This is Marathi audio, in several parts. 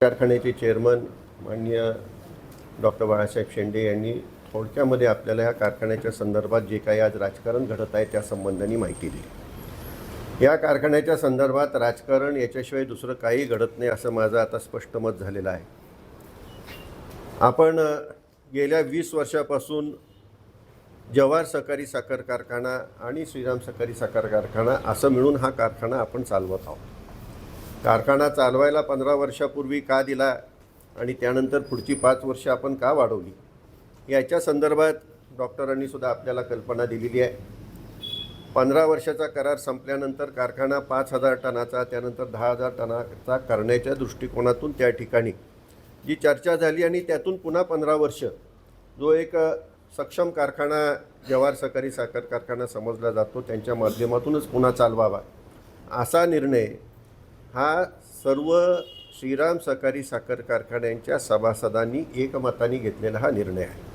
कारखान्याचे चेअरमन माननीय डॉक्टर बाळासाहेब शेंडे यांनी थोडक्यामध्ये आपल्याला या कारखान्याच्या संदर्भात जे काही आज राजकारण घडत आहे त्या संबंधाने माहिती दिली। या कारखान्याच्या संदर्भात राजकारण याच्याशिवाय दुसरं काही घडत नाही असं माझं आता स्पष्ट मत झालेलं आहे। आपण गेल्या 20 वर्षापासून जवाहर सहकारी साखर कारखाना आणि श्रीराम सहकारी साखर कारखाना असं मिळून हा कारखाना आपण चालवत आहोत। कारखाना चालवायला 15 वर्षापूर्वी का दिला आणि त्यानंतर पुढची 5 वर्ष आपण का वाढवली याच्या संदर्भात डॉक्टरांनी सुद्धा आपल्याला कल्पना दिलेली आहे। 15 वर्षाचा करार संपल्यानंतर कारखाना 5,000 टनाचा त्यानंतर 10,000 टनाचा करण्याच्या दृष्टिकोनातून त्या ठिकाणी जी चर्चा झाली आणि त्यातून पुन्हा 15 वर्ष जो एक सक्षम कारखाना जवाहर सहकारी साखर कारखाना समजला जातो त्यांच्या माध्यमातूनच पुन्हा चालवावा असा निर्णय हा सर्व श्रीराम सहकारी साखर कारखान्यांच्या सभासदांनी एकमताने घेतलेला हा निर्णय आहे।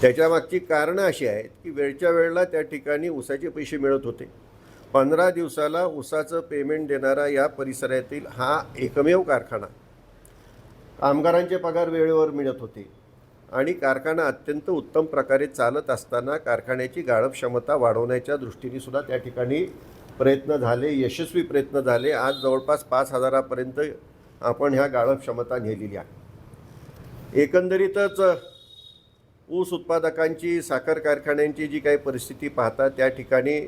त्याच्यामागची कारणं अशी आहेत की वेळच्या वेळेला त्या ठिकाणी ऊसाचे पैसे मिळत होते। 15 दिवसाला ऊसाचं पेमेंट देणारा या परिसरातील हा एकमेव कारखाना, कामगारांचे पगार वेळेवर मिळत होते आणि कारखाना अत्यंत उत्तम प्रकारे चालत असताना कारखान्याची गाळप क्षमता वाढवण्याच्या दृष्टीने सुद्धा त्या ठिकाणी प्रयत्न झाले, यशस्वी प्रयत्न झाले। आज जवळपास 5,000पर्यंत आपण ह्या गाळप क्षमता नेलेली आहे। एकंदरीतच ऊस उत्पादकांची साखर कारखान्यांची जी काही परिस्थिती पाहता त्या ठिकाणी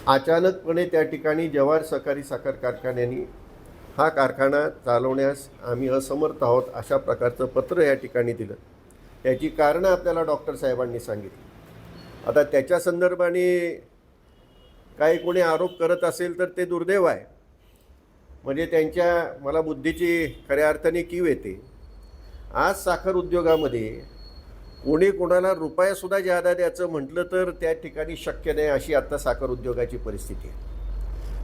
अचानकपणे त्या ठिकाणी जवाहर सहकारी साखर कारखान्यांनी हा कारखाना चालवण्यास आम्ही असमर्थ आहोत अशा प्रकारचं पत्र या ठिकाणी दिलं। त्याची कारणं आपल्याला डॉक्टर साहेबांनी सांगितली। आता त्याच्या संदर्भाने काही कोणी आरोप करत असेल तर ते दुर्दैव आहे। म्हणजे त्यांच्या मला बुद्धीची खऱ्या अर्थाने कीव येते। आज साखर उद्योगामध्ये कोणी कोणाला रुपयासुद्धा जादा द्यायचं म्हटलं तर त्या ठिकाणी शक्य नाही अशी आत्ता साखर उद्योगाची परिस्थिती आहे।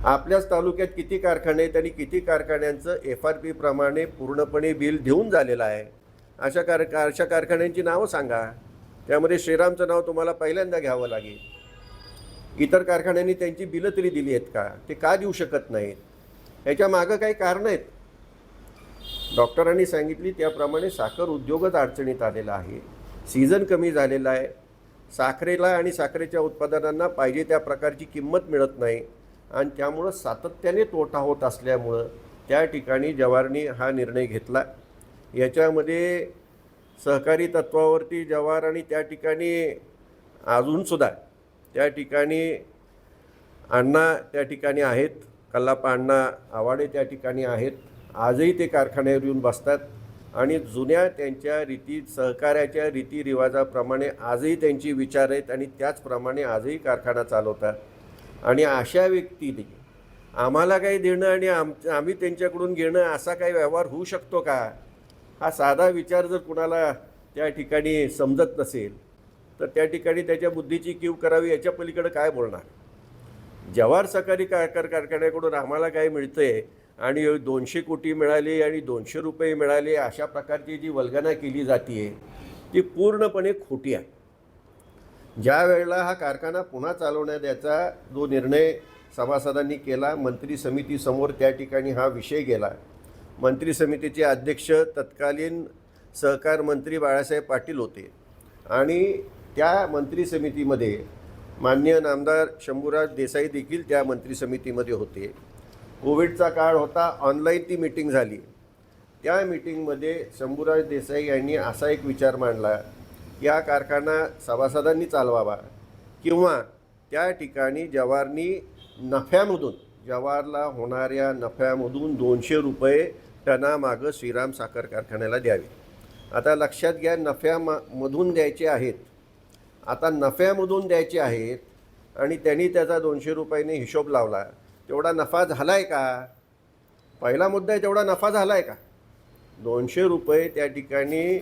आपल्याच तालुक्यात किती कारखाने आहेत आणि किती कारखान्यांचं FRP प्रमाणे पूर्णपणे बिल देऊन झालेलं आहे। अशा कारखान्यांची नावं सांगा, त्यामध्ये श्रीरामचं नाव तुम्हाला पहिल्यांदा घ्यावं लागेल। इतर कारखान्यांनी त्यांची बिलं तरी दिली आहेत का? ते का देऊ शकत नाहीत? ह्याच्या मागं काही कारणं आहेत। डॉक्टरांनी सांगितली त्याप्रमाणे साखर उद्योगच अडचणीत आलेला आहे। सीझन कमी झालेला आहे। साखरेला आणि साखरेच्या उत्पादनांना पाहिजे त्या प्रकारची किंमत मिळत नाही आणि त्यामुळं सातत्याने तोटा होत असल्यामुळं त्या ठिकाणी जवाहरनी हा निर्णय घेतला। याच्यामध्ये सहकारी तत्वावरती जवाहर आणि त्या ठिकाणी अजूनसुद्धा त्या ठिकाणी अण्णा त्या ठिकाणी आहेत, कल्लाप्पा अण्णा आवाडे त्या ठिकाणी आहेत। आजही ते कारखान्यावर येऊन बसतात आणि जुन्या त्यांच्या सहकार्याच्या रीतिरिवाजाप्रमाणे आजही त्यांची विचार आहेत आणि त्याचप्रमाणे आजही कारखाना चालवतात। आणि अशा व्यक्तीने आम्हाला काही देणं आणि आम्ही त्यांच्याकडून घेणं असा काही व्यवहार होऊ शकतो का? हा साधा विचार जर कुणाला त्या ठिकाणी समजत नसेल तर त्या ठिकाणी त्याच्या बुद्धीची कीव करावी, याच्या पलीकडे काय बोलणार? जवाहर सहकारी कारखान्याकडून आम्हाला काय मिळतंय आणि 200 कोटी मिळाले आणि 200 रुपये मिळाले अशा प्रकारची जी वल्गना केली जाते ती पूर्णपणे खोटी आहे। ज्या वेळेला हा कारखाना पुन्हा चालवण्याचा जो निर्णय सभासदांनी केला, मंत्री समितीसमोर त्या ठिकाणी हा विषय गेला। मंत्री समितीचे अध्यक्ष तत्कालीन सहकार मंत्री बाळासाहेब पाटील होते आणि त्या मंत्री समितीमध्ये माननीय नामदार शंभूराज देसाई देखील त्या मंत्री समितीमध्ये होते। कोविडचा काळ होता, ऑनलाईन ती मीटिंग झाली। त्या मीटिंगमध्ये शंभूराज देसाई यांनी असा एक विचार मांडला, या कारखाना सभासदांनी चालवावा किंवा त्या ठिकाणी जवाहरनी नफ्यामधून जवाहरला होणाऱ्या नफ्यामधून 200 रुपये टनामागं श्रीराम साखर कारखान्याला द्यावे। आता लक्षात घ्या, नफ्यामधून द्यायचे आहेत। आता नफ्यामधून द्यायचे आहेत आणि त्यांनी त्याचा 200 रुपयाने हिशोब लावला, तेवढा नफा झाला आहे का? पहिला मुद्दा आहे, तेवढा नफा झाला आहे का? 200 रुपये त्या ठिकाणी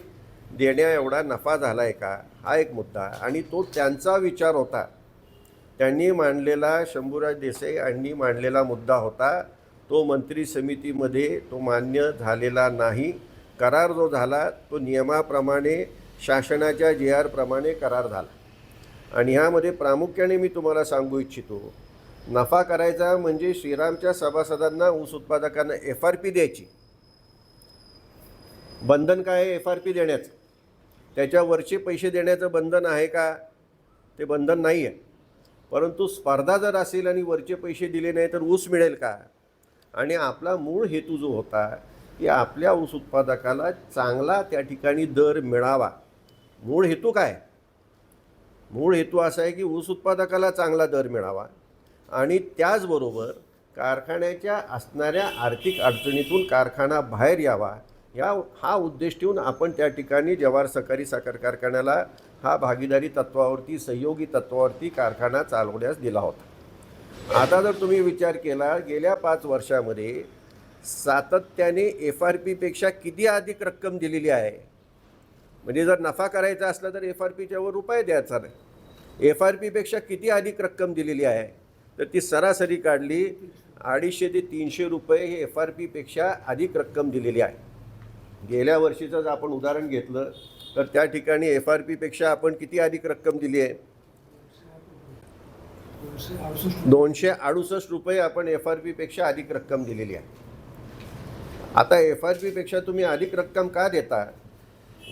देण्या एवढा नफा झाला आहे का? हा एक मुद्दा आणि तो त्यांचा विचार होता। त्यांनी मांडलेला, शंभूराज देसाई यांनी मांडलेला मुद्दा होता तो मंत्री समितीमध्ये तो मान्य झालेला नाही। करार जो झाला तो नियमाप्रमाणे शासनाच्या JR प्रमाणे करार झाला आणि ह्यामध्ये प्रामुख्याने मी तुम्हाला सांगू इच्छितो नफा करायचा म्हणजे श्रीरामच्या सभासदांना, ऊस उत्पादकांना FRP द्यायची. बंधन काय आहे FRP देण्याचं? त्याच्यावरचे पैसे देण्याचं बंधन आहे का? ते बंधन नाही आहे. परंतु स्पर्धा जर असेल आणि वरचे पैसे दिले नाही तर ऊस मिळेल का? आणि आपला मूळ हेतू जो होता की आपल्या ऊस उत्पादकाला चांगला त्या ठिकाणी दर मिळावा. मूळ हेतू काय? मूळ हेतू असा आहे की ऊस उत्पादकाला चांगला दर मिळावा आणि त्याचबरोबर कारखान्याच्या असणाऱ्या आर्थिक अडचणीतून कारखाना बाहेर यावा, हा उद्देश ठेवून आपण त्या ठिकाणी जव्हार सहकारी साखर कारखान्याला हा भागीदारी तत्वावरती, सहयोगी तत्वावरती कारखाना चालवण्यास दिला होता. आता जर तुम्ही विचार केला, गेल्या 5 वर्षामध्ये सातत्याने FRPपेक्षा किती अधिक रक्कम दिलेली आहे. म्हणजे जर नफा करायचा असला तर FRPच्या वर रुपये द्यायचा नाही. FRPपेक्षा किती अधिक रक्कम दिलेली आहे तर ती सरासरी काढली 250 ते 300 रुपये हे FRPपेक्षा अधिक रक्कम दिलेली आहे. गेल्या वर्षीचं जर आपण उदाहरण घेतलं तर त्या ठिकाणी FRPपेक्षा आपण किती अधिक रक्कम दिली आहे? 268 रुपये आपण FRPपेक्षा अधिक रक्कम दिलेली आहे. आता FRPपेक्षा तुम्ही अधिक रक्कम का देता?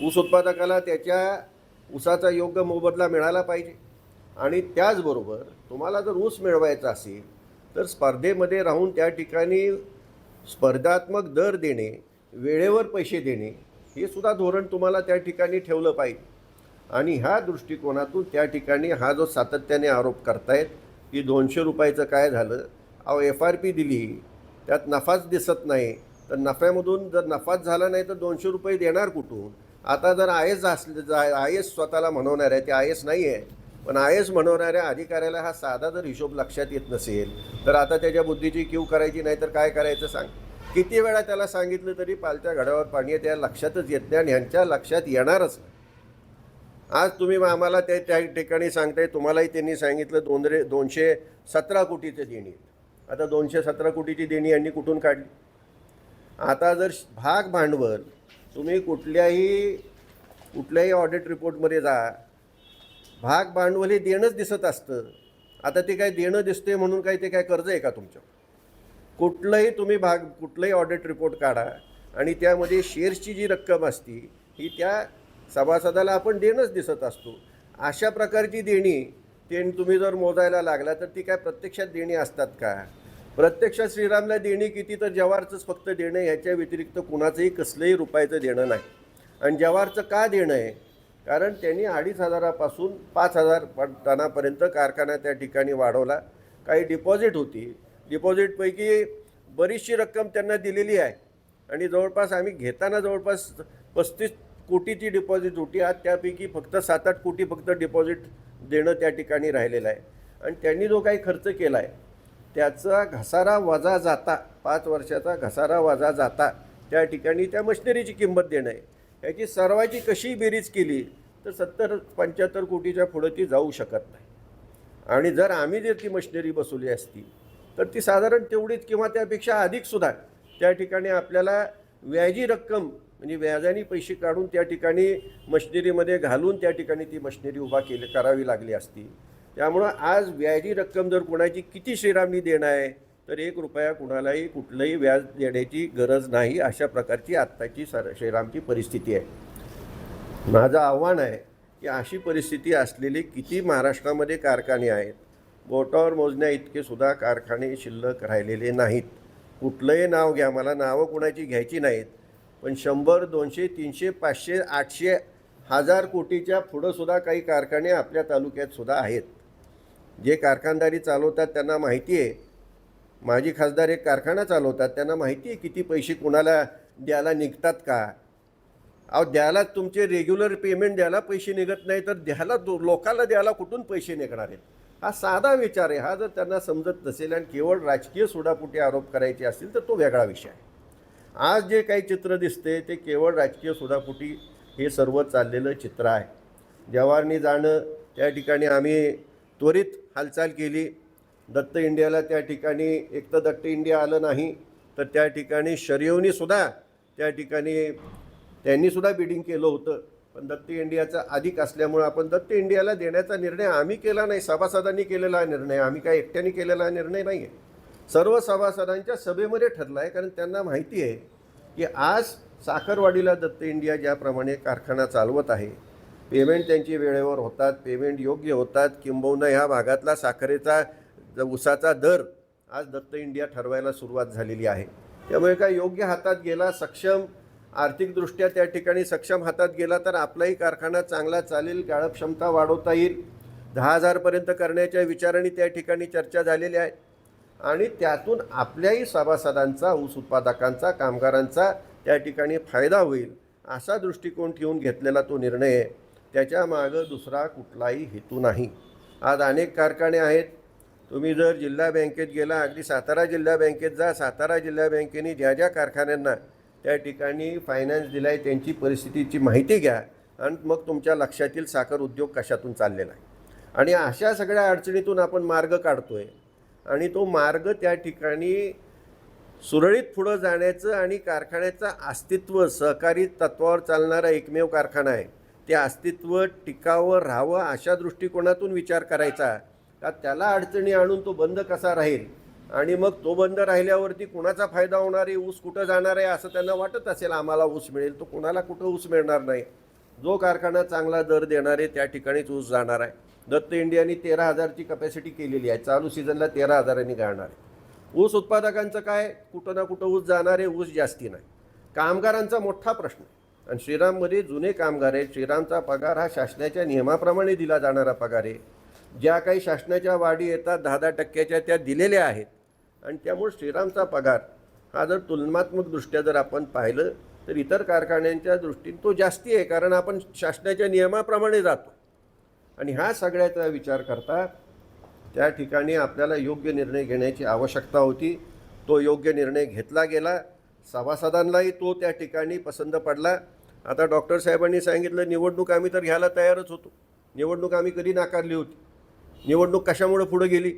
ऊस उत्पादकाला त्याच्या ऊसाचा योग्य मोबदला मिळाला पाहिजे. आणि त्याचबरोबर तुम्हाला जर ऊस मिळवायचा असेल तर स्पर्धेमध्ये राहून त्या ठिकाणी स्पर्धात्मक दर देणे, वेळेवर पैसे देणे, हे सुद्धा धोरण तुम्हाला त्या ठिकाणी ठेवलं पाहिजे. आणि ह्या दृष्टिकोनातून त्या ठिकाणी हा जो सातत्याने आरोप करतायत की 200 रुपयाचं काय झालं, अहो FRP दिली त्यात नफाच दिसत नाही, तर नफ्यामधून जर नफाच झाला नाही तर 200 रुपये देणार कुठून? आता जर IAS स्वतःला म्हणवणार आहे, ते IAS नाही आहे, पण IAS म्हणवणाऱ्या अधिकाऱ्याला हा साधा जर हिशोब लक्षात येत नसेल तर आता त्याच्या बुद्धीची कीव करायची नाही तर काय करायचं सांग? किती वेळा त्याला सांगितलं तरी पालत्या घड्यावर पाणी आहे, त्या लक्षातच येत नाही आणि ह्यांच्या लक्षात येणारच नाही. आज तुम्ही आम्हाला त्या ठिकाणी सांगताय, तुम्हालाही त्यांनी सांगितलं 217 कोटीची देणी. आता 217 कोटीची देणी यांनी कुठून काढली? आता जर भाग भांडवल तुम्ही कुठल्याही ऑडिट रिपोर्टमध्ये जा, भाग भांडवल हे देणंच दिसत असतं. आता ते काय देणं दिसते म्हणून काय ते काय कर्ज आहे का तुमचं? कुठलंही ऑडिट रिपोर्ट काढा आणि त्यामध्ये शेअर्सची जी रक्कम असती ही त्या सभासदाला आपण देणंच दिसत असतो. अशा प्रकारची देणी तुम्ही जर मोजायला लागला तर ती काय प्रत्यक्षात देणी असतात का? प्रत्यक्षात श्रीरामला देणी किती तर जव्हारचंच फक्त देणं, ह्याच्या व्यतिरिक्त कुणाचंही कसलंही रुपयाचं देणं नाही. आणि जव्हारचं का देणं आहे? कारण त्यांनी 2,500 पासून 5,000 टनापर्यंत कारखाना त्या ठिकाणी वाढवला. काही डिपॉझिट होती, डिपॉझिटपैकी बरीचशी रक्कम त्यांना दिलेली आहे आणि जवळपास आम्ही घेताना जवळपास 35 कोटीची डिपॉझिट होती. आज त्यापैकी फक्त 7-8 कोटी फक्त डिपॉझिट देणं त्या ठिकाणी राहिलेलं आहे. आणि त्यांनी जो काही खर्च केला आहे त्याचा घसारा वजा जाता, 5 वर्षाचा घसारा वजा जाता त्या ठिकाणी त्या मशिनरीची किंमत देणं आहे. याची सर्वाची कशी बेरीज केली तर 70-75 कोटीच्या पुढं ती जाऊ शकत नाही. आणि जर आम्ही जर ती मशिनरी बसवली असती तर ती साधारण तेवढीच किंवा त्यापेक्षा अधिकसुद्धा त्या ठिकाणी आपल्याला व्याजी रक्कम म्हणजे व्याजाने पैसे काढून त्या ठिकाणी मशिनरीमध्ये घालून त्या ठिकाणी ती मशिनरी करावी लागली असती. त्यामुळं आज व्याजी रक्कम जर कुणाची किती श्रीरामनी देणं आहे तर 1 रुपया कुणालाही कुठलंही व्याज देण्याची गरज नाही. अशा प्रकारची आत्ताची श्रीरामची परिस्थिती आहे. माझं आव्हान आहे की अशी परिस्थिती असलेले किती महाराष्ट्रामध्ये कारखाने आहेत, बोटावर मोजण्या इतके सुद्धा कारखाने शिल्लक राहिलेले नाहीत. कुठलंही नाव घ्या, मला नावं कुणाची घ्यायची नाहीत, पण 100, 200, 300, 500, 800, 1000 कोटीच्या पुढंसुद्धा काही कारखाने आपल्या तालुक्यात सुद्धा आहेत. जे कारखानदारी चालवतात त्यांना माहिती आहे. माजी खासदार एक कारखाना चालवतात, त्यांना माहिती आहे किती पैसे कुणाला द्यायला निघतात का. अहो द्यायला तुमचे रेग्युलर पेमेंट द्यायला पैसे निघत नाही तर लोकांना द्यायला कुठून पैसे निघणार आहेत? हा साधा विचार आहे. हा जर त्यांना समजत नसेल आणि केवळ राजकीय सुडापुटी आरोप करायचे असतील तर तो वेगळा विषय आहे. आज जे काही चित्र दिसते ते केवळ राजकीय सुडापुटी हे सर्व चाललेलं चित्र आहे. जव्हारनी जाणं, त्या ठिकाणी आम्ही त्वरित हालचाल केली. दत्त इंडियाला त्या ठिकाणी एक तर दत्त इंडिया आलं नाही तर त्या ठिकाणी शर्यवनीसुद्धा त्या ठिकाणी त्यांनीसुद्धा बिडिंग केलं होतं. पण दत्त इंडियाचा अधिक असल्यामुळं आपण दत्त इंडियाला देण्याचा निर्णय आम्ही केला नाही, सभासदांनी केलेला हा निर्णय, आम्ही काय एकट्याने केलेला निर्णय नाही आहे. सर्व सभासदांच्या सभेमध्ये ठरला आहे, कारण त्यांना माहिती आहे की आज साखरवाडीला दत्त इंडिया ज्याप्रमाणे कारखाना चालवत आहे, पेमेंट त्यांची वेळेवर होतात, पेमेंट योग्य होतात, किंबहुना ह्या भागातला साखरेचा ऊसाचा दर आज दत्त इंडिया ठरवायला सुरुवात झालेली आहे. त्यामुळे काय योग्य हातात गेला, सक्षम आर्थिकदृष्ट्या त्या ठिकाणी सक्षम हातात गेला तर आपलाही कारखाना चांगला चालेल, गाळप क्षमता वाढवता येईल. 10,000पर्यंत करण्याच्या विचाराने त्या ठिकाणी चर्चा झालेली आहे आणि त्यातून आपल्याही सभासदांचा, ऊस उत्पादकांचा, कामगारांचा त्या ठिकाणी फायदा होईल असा दृष्टिकोन ठेवून घेतलेला तो निर्णय आहे. त्याच्या मागं दुसरा कुठलाही हेतू नाही. आज अनेक कारखाने आहेत. तुम्ही जर जिल्हा बँकेत गेला, अगदी सातारा जिल्हा बँकेत जा, सातारा जिल्हा बँकेने ज्या ज्या कारखान्यांना त्या ठिकाणी फायनान्स दिला आहे त्यांची परिस्थितीची माहिती घ्या आणि मग तुमच्या लक्षात येईल साखर उद्योग कशातून चाललेला आहे. आणि अशा सगळ्या अडचणीतून आपण मार्ग काढतो आहे आणि तो मार्ग त्या ठिकाणी सुरळीत पुढं जाण्याचं आणि कारखान्याचं अस्तित्व सहकारी तत्वावर चालणारा एकमेव कारखाना आहे, ते अस्तित्व टिकावं राहावं अशा दृष्टिकोनातून विचार करायचा का त्याला अडचणी आणून तो बंद कसा राहील आणि मग तो बंद राहिल्यावरती कुणाचा फायदा होणार आहे, ऊस कुठं जाणार आहे असं त्यांना वाटत असेल आम्हाला ऊस मिळेल, तो कुणाला कुठं ऊस मिळणार नाही. जो कारखाना चांगला दर देणार आहे त्या ठिकाणीच ऊस जाणार आहे. दत्त इंडियाने 13,000ची कपॅसिटी केलेली आहे, चालू सीझनला 13,000नी गाळणार आहे. ऊस उत्पादकांचं काय, कुठं ना कुठं ऊस जाणार आहे, ऊस जास्ती नाही. कामगारांचा मोठा प्रश्न आहे आणि श्रीराममध्ये जुने कामगार आहेत. श्रीरामचा पगार हा शासनाच्या नियमाप्रमाणे दिला जाणारा पगार आहे. ज्या काही शासनाच्या वाढी येतात 10-10% त्या दिलेल्या आहेत आणि त्यामुळे श्रीरामचा पगार हा जर तुलनात्मकदृष्ट्या जर आपण पाहिलं तर इतर कारखान्यांच्या दृष्टीने तो जास्ती आहे, कारण आपण शासनाच्या नियमाप्रमाणे जातो. आणि ह्या सगळ्याचा विचार करता त्या ठिकाणी आपल्याला योग्य निर्णय घेण्याची आवश्यकता होती. तो योग्य निर्णय घेतला गेला, सभासदांनाही तो त्या ठिकाणी पसंत पडला. आता डॉक्टर साहेबांनी सांगितलं निवडणूक आम्ही तर घ्यायला तयारच होतो, निवडणूक आम्ही कधी नाकारली होती, निवडणूक कशामुळे पुढे गेली.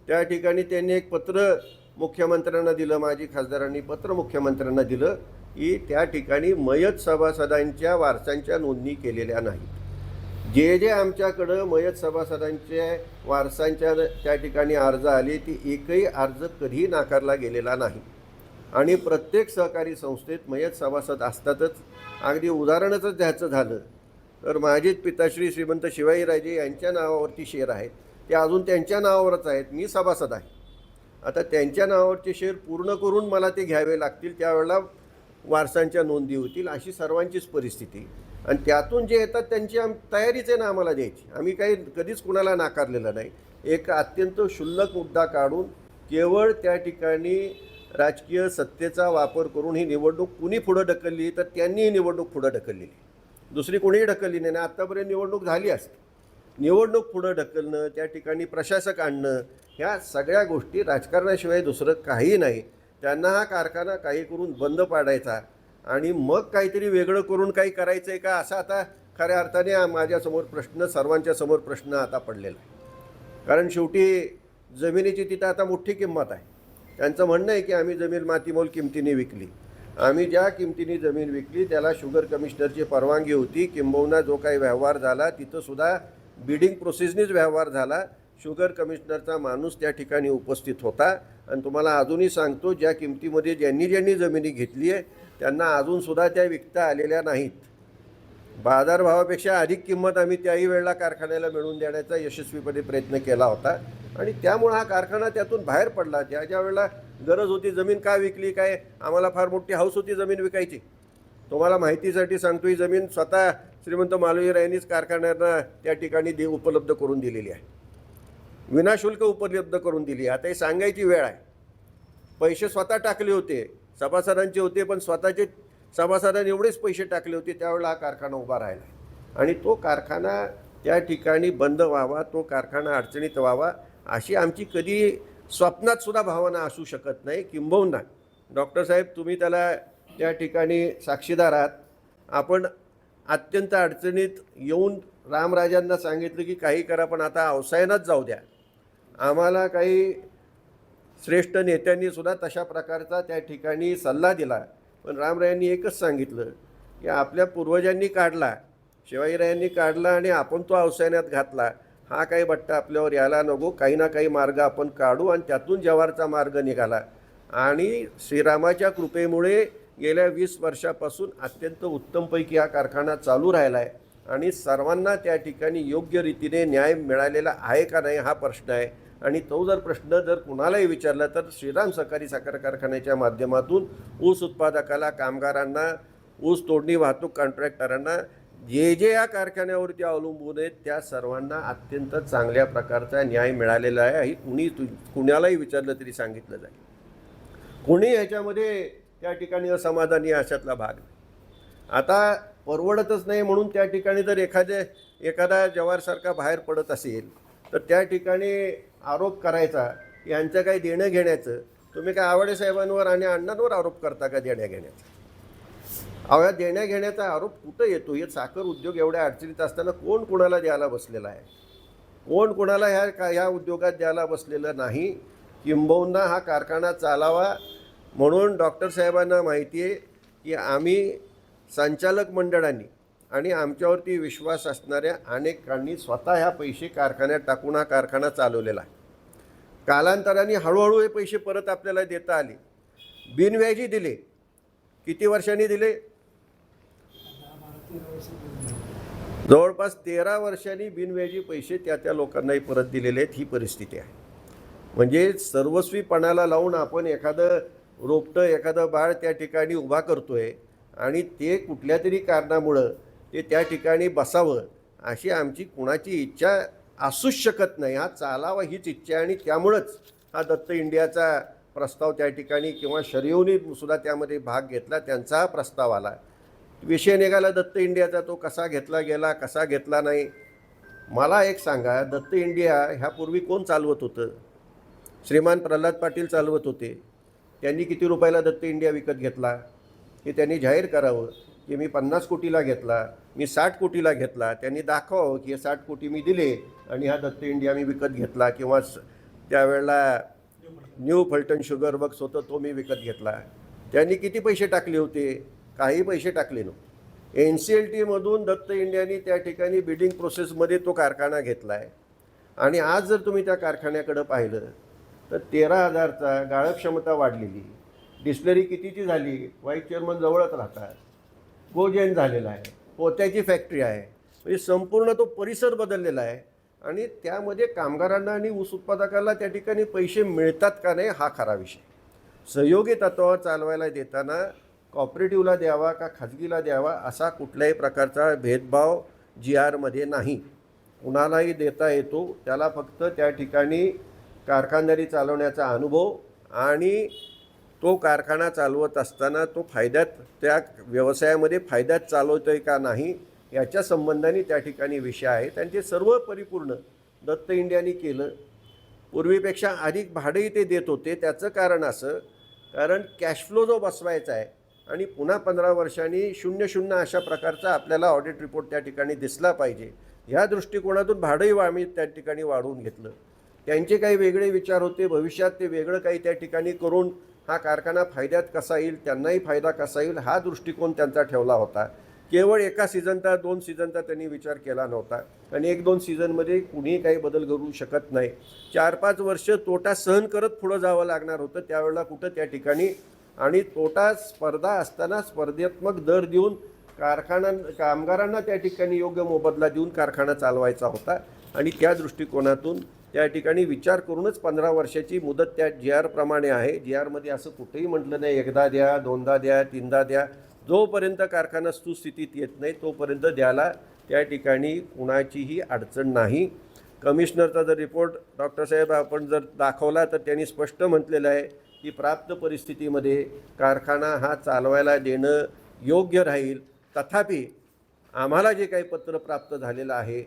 त्या ठिकाणी त्यांनी एक पत्र मुख्यमंत्र्यांना दिलं, माजी खासदारांनी पत्र मुख्यमंत्र्यांना दिलं की त्या ठिकाणी मयत सभासदांच्या वारसांच्या नोंदणी केलेल्या नाहीत. जे जे आमच्याकडं मयत सभासदांच्या वारसांच्या त्या ठिकाणी अर्ज आले ती एकही अर्ज कधीही नाकारला गेलेला नाही आणि प्रत्येक सहकारी संस्थेत मयत सभासद असतातच. अगदी उदाहरणच द्यायचं झालं तर माझेच पिताश्री श्रीमंत शिवाजीराजे यांच्या नावावरती शेअर आहेत, ते अजून त्यांच्या नावावरच आहेत, मी सभासद आहे. आता त्यांच्या नावावरचे शेअर पूर्ण करून मला ते घ्यावे लागतील, त्यावेळेला वारसांच्या नोंदी होतील, अशी सर्वांचीच परिस्थिती. आणि त्यातून जे येतात त्यांची तयारीच आहे ना आम्हाला द्यायची, आम्ही काही कधीच कुणाला नाकारलेलं नाही. एक अत्यंत क्षुल्लक मुद्दा काढून केवळ त्या ठिकाणी राजकीय सत्तेचा वापर करून ही निवडणूक कुणी पुढं ढकलली तर त्यांनी ही निवडणूक पुढं ढकललेली, दुसरी कोणीही ढकलली नाही. आत्तापर्यंत निवडणूक झाली असते. निवडणूक पुढं ढकलणं, त्या ठिकाणी प्रशासक आणणं, ह्या सगळ्या गोष्टी राजकारणाशिवाय दुसरं काही नाही. त्यांना हा कारखाना काही करून बंद पाडायचा आणि मग काहीतरी वेगळं करून काही करायचं आहे का, असा आता खऱ्या अर्थाने माझ्यासमोर प्रश्न, सर्वांच्या समोर प्रश्न आता पडलेला आहे. कारण शेवटी जमिनीची तिथं आता मोठी किंमत आहे. त्यांचं म्हणणं आहे की आम्ही जमीन मातीमोल किमतीने विकली. आम्ही ज्या किमतीने जमीन विकली त्याला शुगर कमिशनरची परवानगी होती, किंबहुना जो काही व्यवहार झाला तिथंसुद्धा बिडिंग प्रोसेसनीच व्यवहार झाला. शुगर कमिशनरचा माणूस त्या ठिकाणी उपस्थित होता आणि तुम्हाला अजूनही सांगतो ज्या किमतीमध्ये ज्यांनी जमिनी घेतली आहे त्यांना अजूनसुद्धा त्या विकता आलेल्या नाहीत. बाजारभावापेक्षा अधिक किंमत आम्ही त्याही वेळेला कारखान्याला मिळवून देण्याचा यशस्वीपणे प्रयत्न केला होता आणि त्यामुळे हा कारखाना त्यातून बाहेर पडला. ज्या वेळेला गरज होती जमीन का विकली, काय आम्हाला फार मोठी हौस होती जमीन विकायची. तुम्हाला माहितीसाठी सांगतो ही जमीन स्वतः श्रीमंत मालवीरायांनीच कारखान्यांना त्या ठिकाणी उपलब्ध करून दिलेली आहे, विनाशुल्क उपलब्ध करून दिली. आता हे सांगायची वेळ आहे. पैसे स्वतः टाकले होते, सभासदांचे होते, पण स्वतःचे सभासदांनी एवढेच पैसे टाकले होते त्यावेळेला हा कारखाना उभा राहिला आणि तो कारखाना त्या ठिकाणी बंद व्हावा, तो कारखाना अडचणीत व्हावा अशी आमची कधी स्वप्नात सुद्धा भावना असू शकत नाही. किंबहुना डॉक्टर साहेब तुम्ही त्याला त्या ठिकाणी साक्षीदार आहात. आपण अत्यंत अडचणीत येऊन रामराजांना सांगितलं की काही करा पण आता अवसायनाच जाऊ द्या. आम्हाला काही श्रेष्ठ नेत्यांनी सुद्धा तशा प्रकारचा त्या ठिकाणी सल्ला दिला, पण रामरायांनी एकच सांगितलं की आपल्या पूर्वजांनी काढला शिवाजीरायांनी काढला आणि आपण तो अवसायनात घातला, हा काही बट्टा आपल्यावर यायला नको. काही ना काही मार्ग आपण काढू आणि त्यातून जव्हारचा मार्ग निघाला आणि श्रीरामाच्या कृपेमुळे गेल्या 20 वर्षापासून अत्यंत उत्तमपैकी हा कारखाना चालू राहिला आहे आणि सर्वांना त्या ठिकाणी योग्य रीतीने न्याय मिळालेला आहे का नाही हा प्रश्न आहे. आणि तो जर प्रश्न जर कुणालाही विचारला तर श्रीराम सहकारी साखर कारखान्याच्या माध्यमातून ऊस उत्पादकाला, कामगारांना, ऊस तोडणी वाहतूक कॉन्ट्रॅक्टरांना, जे जे या कारखान्यावरती अवलंबून आहेत त्या सर्वांना अत्यंत चांगल्या प्रकारचा न्याय मिळालेला आहे. ही कुणालाही विचारलं तरी सांगितलं जाईल. कोणी ह्याच्यामध्ये त्या ठिकाणी असमाधानी अशातला भाग नाही. आता परवडतच नाही म्हणून त्या ठिकाणी जर एखादा जव्हारसारखा बाहेर पडत असेल तर त्या ठिकाणी आरोप करायचा, यांचं काही देणं घेण्याचं. तुम्ही काय आवडे साहेबांवर आणि अण्णांवर आरोप करता का देण्या घेण्याचा? अवया देण्या घेण्याचा आरोप कुठं येतो? हे साखर उद्योग एवढ्या अडचणीत असताना कोण कोणाला द्यायला बसलेला आहे? कोण कोणाला ह्या उद्योगात द्यायला बसलेलं नाही. किंबहुना हा कारखाना चालावा म्हणून डॉक्टर साहेबांना माहिती आहे की आम्ही संचालक मंडळांनी आणि आमच्यावरती विश्वास असणाऱ्या अनेकांनी स्वतः ह्या पैसे कारखान्यात टाकून हा कारखाना चालवलेला आहे. कालांतराने हळूहळू हे पैसे परत आपल्याला देता आले. बिनव्याजी दिले. किती वर्षांनी दिले? जवळपास 13 वर्षांनी बिनव्याजी पैसे त्या लोकांनाही परत दिलेले आहेत. ही परिस्थिती आहे. म्हणजे सर्वस्वीपणाला लावून आपण एखादं रोपटं, एखादं बाळ त्या ठिकाणी उभा करतोय आणि ते कुठल्या तरी कारणामुळं ते त्या ठिकाणी बसावं अशी आमची कुणाची इच्छा असूच शकत नाही. हा चालावा हीच इच्छा आहे आणि त्यामुळंच हा दत्त इंडियाचा प्रस्ताव त्या ठिकाणी किंवा शरयूनी सुद्धा त्यामध्ये भाग घेतला, त्यांचा हा प्रस्ताव आला. विषय निघाला दत्त इंडियाचा, तो कसा घेतला गेला, कसा घेतला नाही. मला एक सांगा, दत्त इंडिया ह्यापूर्वी कोण चालवत होतं? श्रीमान प्रल्हाद पाटील चालवत होते. त्यांनी किती रुपयाला दत्त इंडिया विकत घेतला हे त्यांनी जाहीर करावं की मी 50 कोटीला घेतला, मी 60 कोटीला घेतला. त्यांनी दाखवावं की हे 60 कोटी मी दिले आणि हा दत्त इंडिया मी विकत घेतला. किंवा त्यावेळेला न्यू फलटण शुगर वर्क्स होतं, तो मी विकत घेतला. त्यांनी किती पैसे टाकले होते? काही पैसे टाकले नव्हते. NCLTमधून दत्त इंडियानी त्या ठिकाणी बिडिंग प्रोसेसमध्ये तो कारखाना घेतला आहे. आणि आज जर तुम्ही त्या कारखान्याकडं पाहिलं तर 13,000चा गाळप क्षमता वाढलेली. डिस्लरी कितीची झाली? व्हाईस चेअरमन जवळच राहतात. कोजेन झालेला आहे, पोत्याची फॅक्टरी आहे. म्हणजे संपूर्ण तो परिसर बदललेला आहे. आणि त्यामध्ये कामगारांना आणि ऊस उत्पादकाला त्या ठिकाणी पैसे मिळतात का नाही हा खरा विषय. सहयोगी तत्वावर चालवायला देताना कॉपरेटिव्हला द्यावा का खाजगीला द्यावा असा कुठल्याही प्रकारचा भेदभाव GRमध्ये नाही. कुणालाही देता येतो. त्याला फक्त त्या ठिकाणी कारखानदारी चालवण्याचा अनुभव आणि तो कारखाना चालवत असताना तो त्या व्यवसायामध्ये फायद्यात चालवतो आहे का नाही याच्या संबंधाने त्या ठिकाणी विषय आहे. त्यांचे सर्व परिपूर्ण दत्त इंडियानी केलं. पूर्वीपेक्षा अधिक भाडंही ते देत होते. त्याचं कारण असं, कारण कॅश फ्लो जो बसवायचा आहे आणि पुन्हा 15 वर्षांनी 0-0 अशा प्रकारचा आपल्याला ऑडिट रिपोर्ट त्या ठिकाणी दिसला पाहिजे. ह्या दृष्टिकोनातून भाडंही आम्ही त्या ठिकाणी वाढवून घेतलं. त्यांचे काही वेगळे विचार होते. भविष्यात ते वेगळं काही त्या ठिकाणी करून हा कारखाना फायद्यात कसा येईल, त्यांनाही फायदा कसा येईल हा दृष्टिकोन त्यांचा ठेवला होता. केवळ एका सीझनचा 2 सीझनचा त्यांनी विचार केला नव्हता. आणि 1-2 सीझनमध्ये कुणीही काही बदल करू शकत नाही. 4-5 वर्ष तोटा सहन करत पुढं जावं लागणार होतं. त्यावेळेला कुठं त्या ठिकाणी आणि तोटा स्पर्धा असताना स्पर्धात्मक दर देऊन कामगारांना त्या ठिकाणी योग्य मोबदला देऊन कारखाना चालवायचा होता. आणि त्या दृष्टिकोनातून त्या ठिकाणी विचार करूनच 15 वर्षाची मुदत त्या GR प्रमाणे आहे. GRमध्ये असं कुठेही म्हटलं नाही एकदा द्या, दोनदा द्या, तीनदा द्या. जोपर्यंत कारखाना सुस्थितीत येत नाही तोपर्यंत द्यायला त्या ठिकाणी कुणाचीही अडचण नाही. कमिशनरचा जर रिपोर्ट डॉक्टर साहेब आपण जर दाखवला तर त्यांनी स्पष्ट म्हटलेलं आहे की प्राप्त परिस्थितीमध्ये कारखाना हा चालवायला देणं योग्य राहील. तथापि आम्हाला जे काही पत्र प्राप्त झालेलं आहे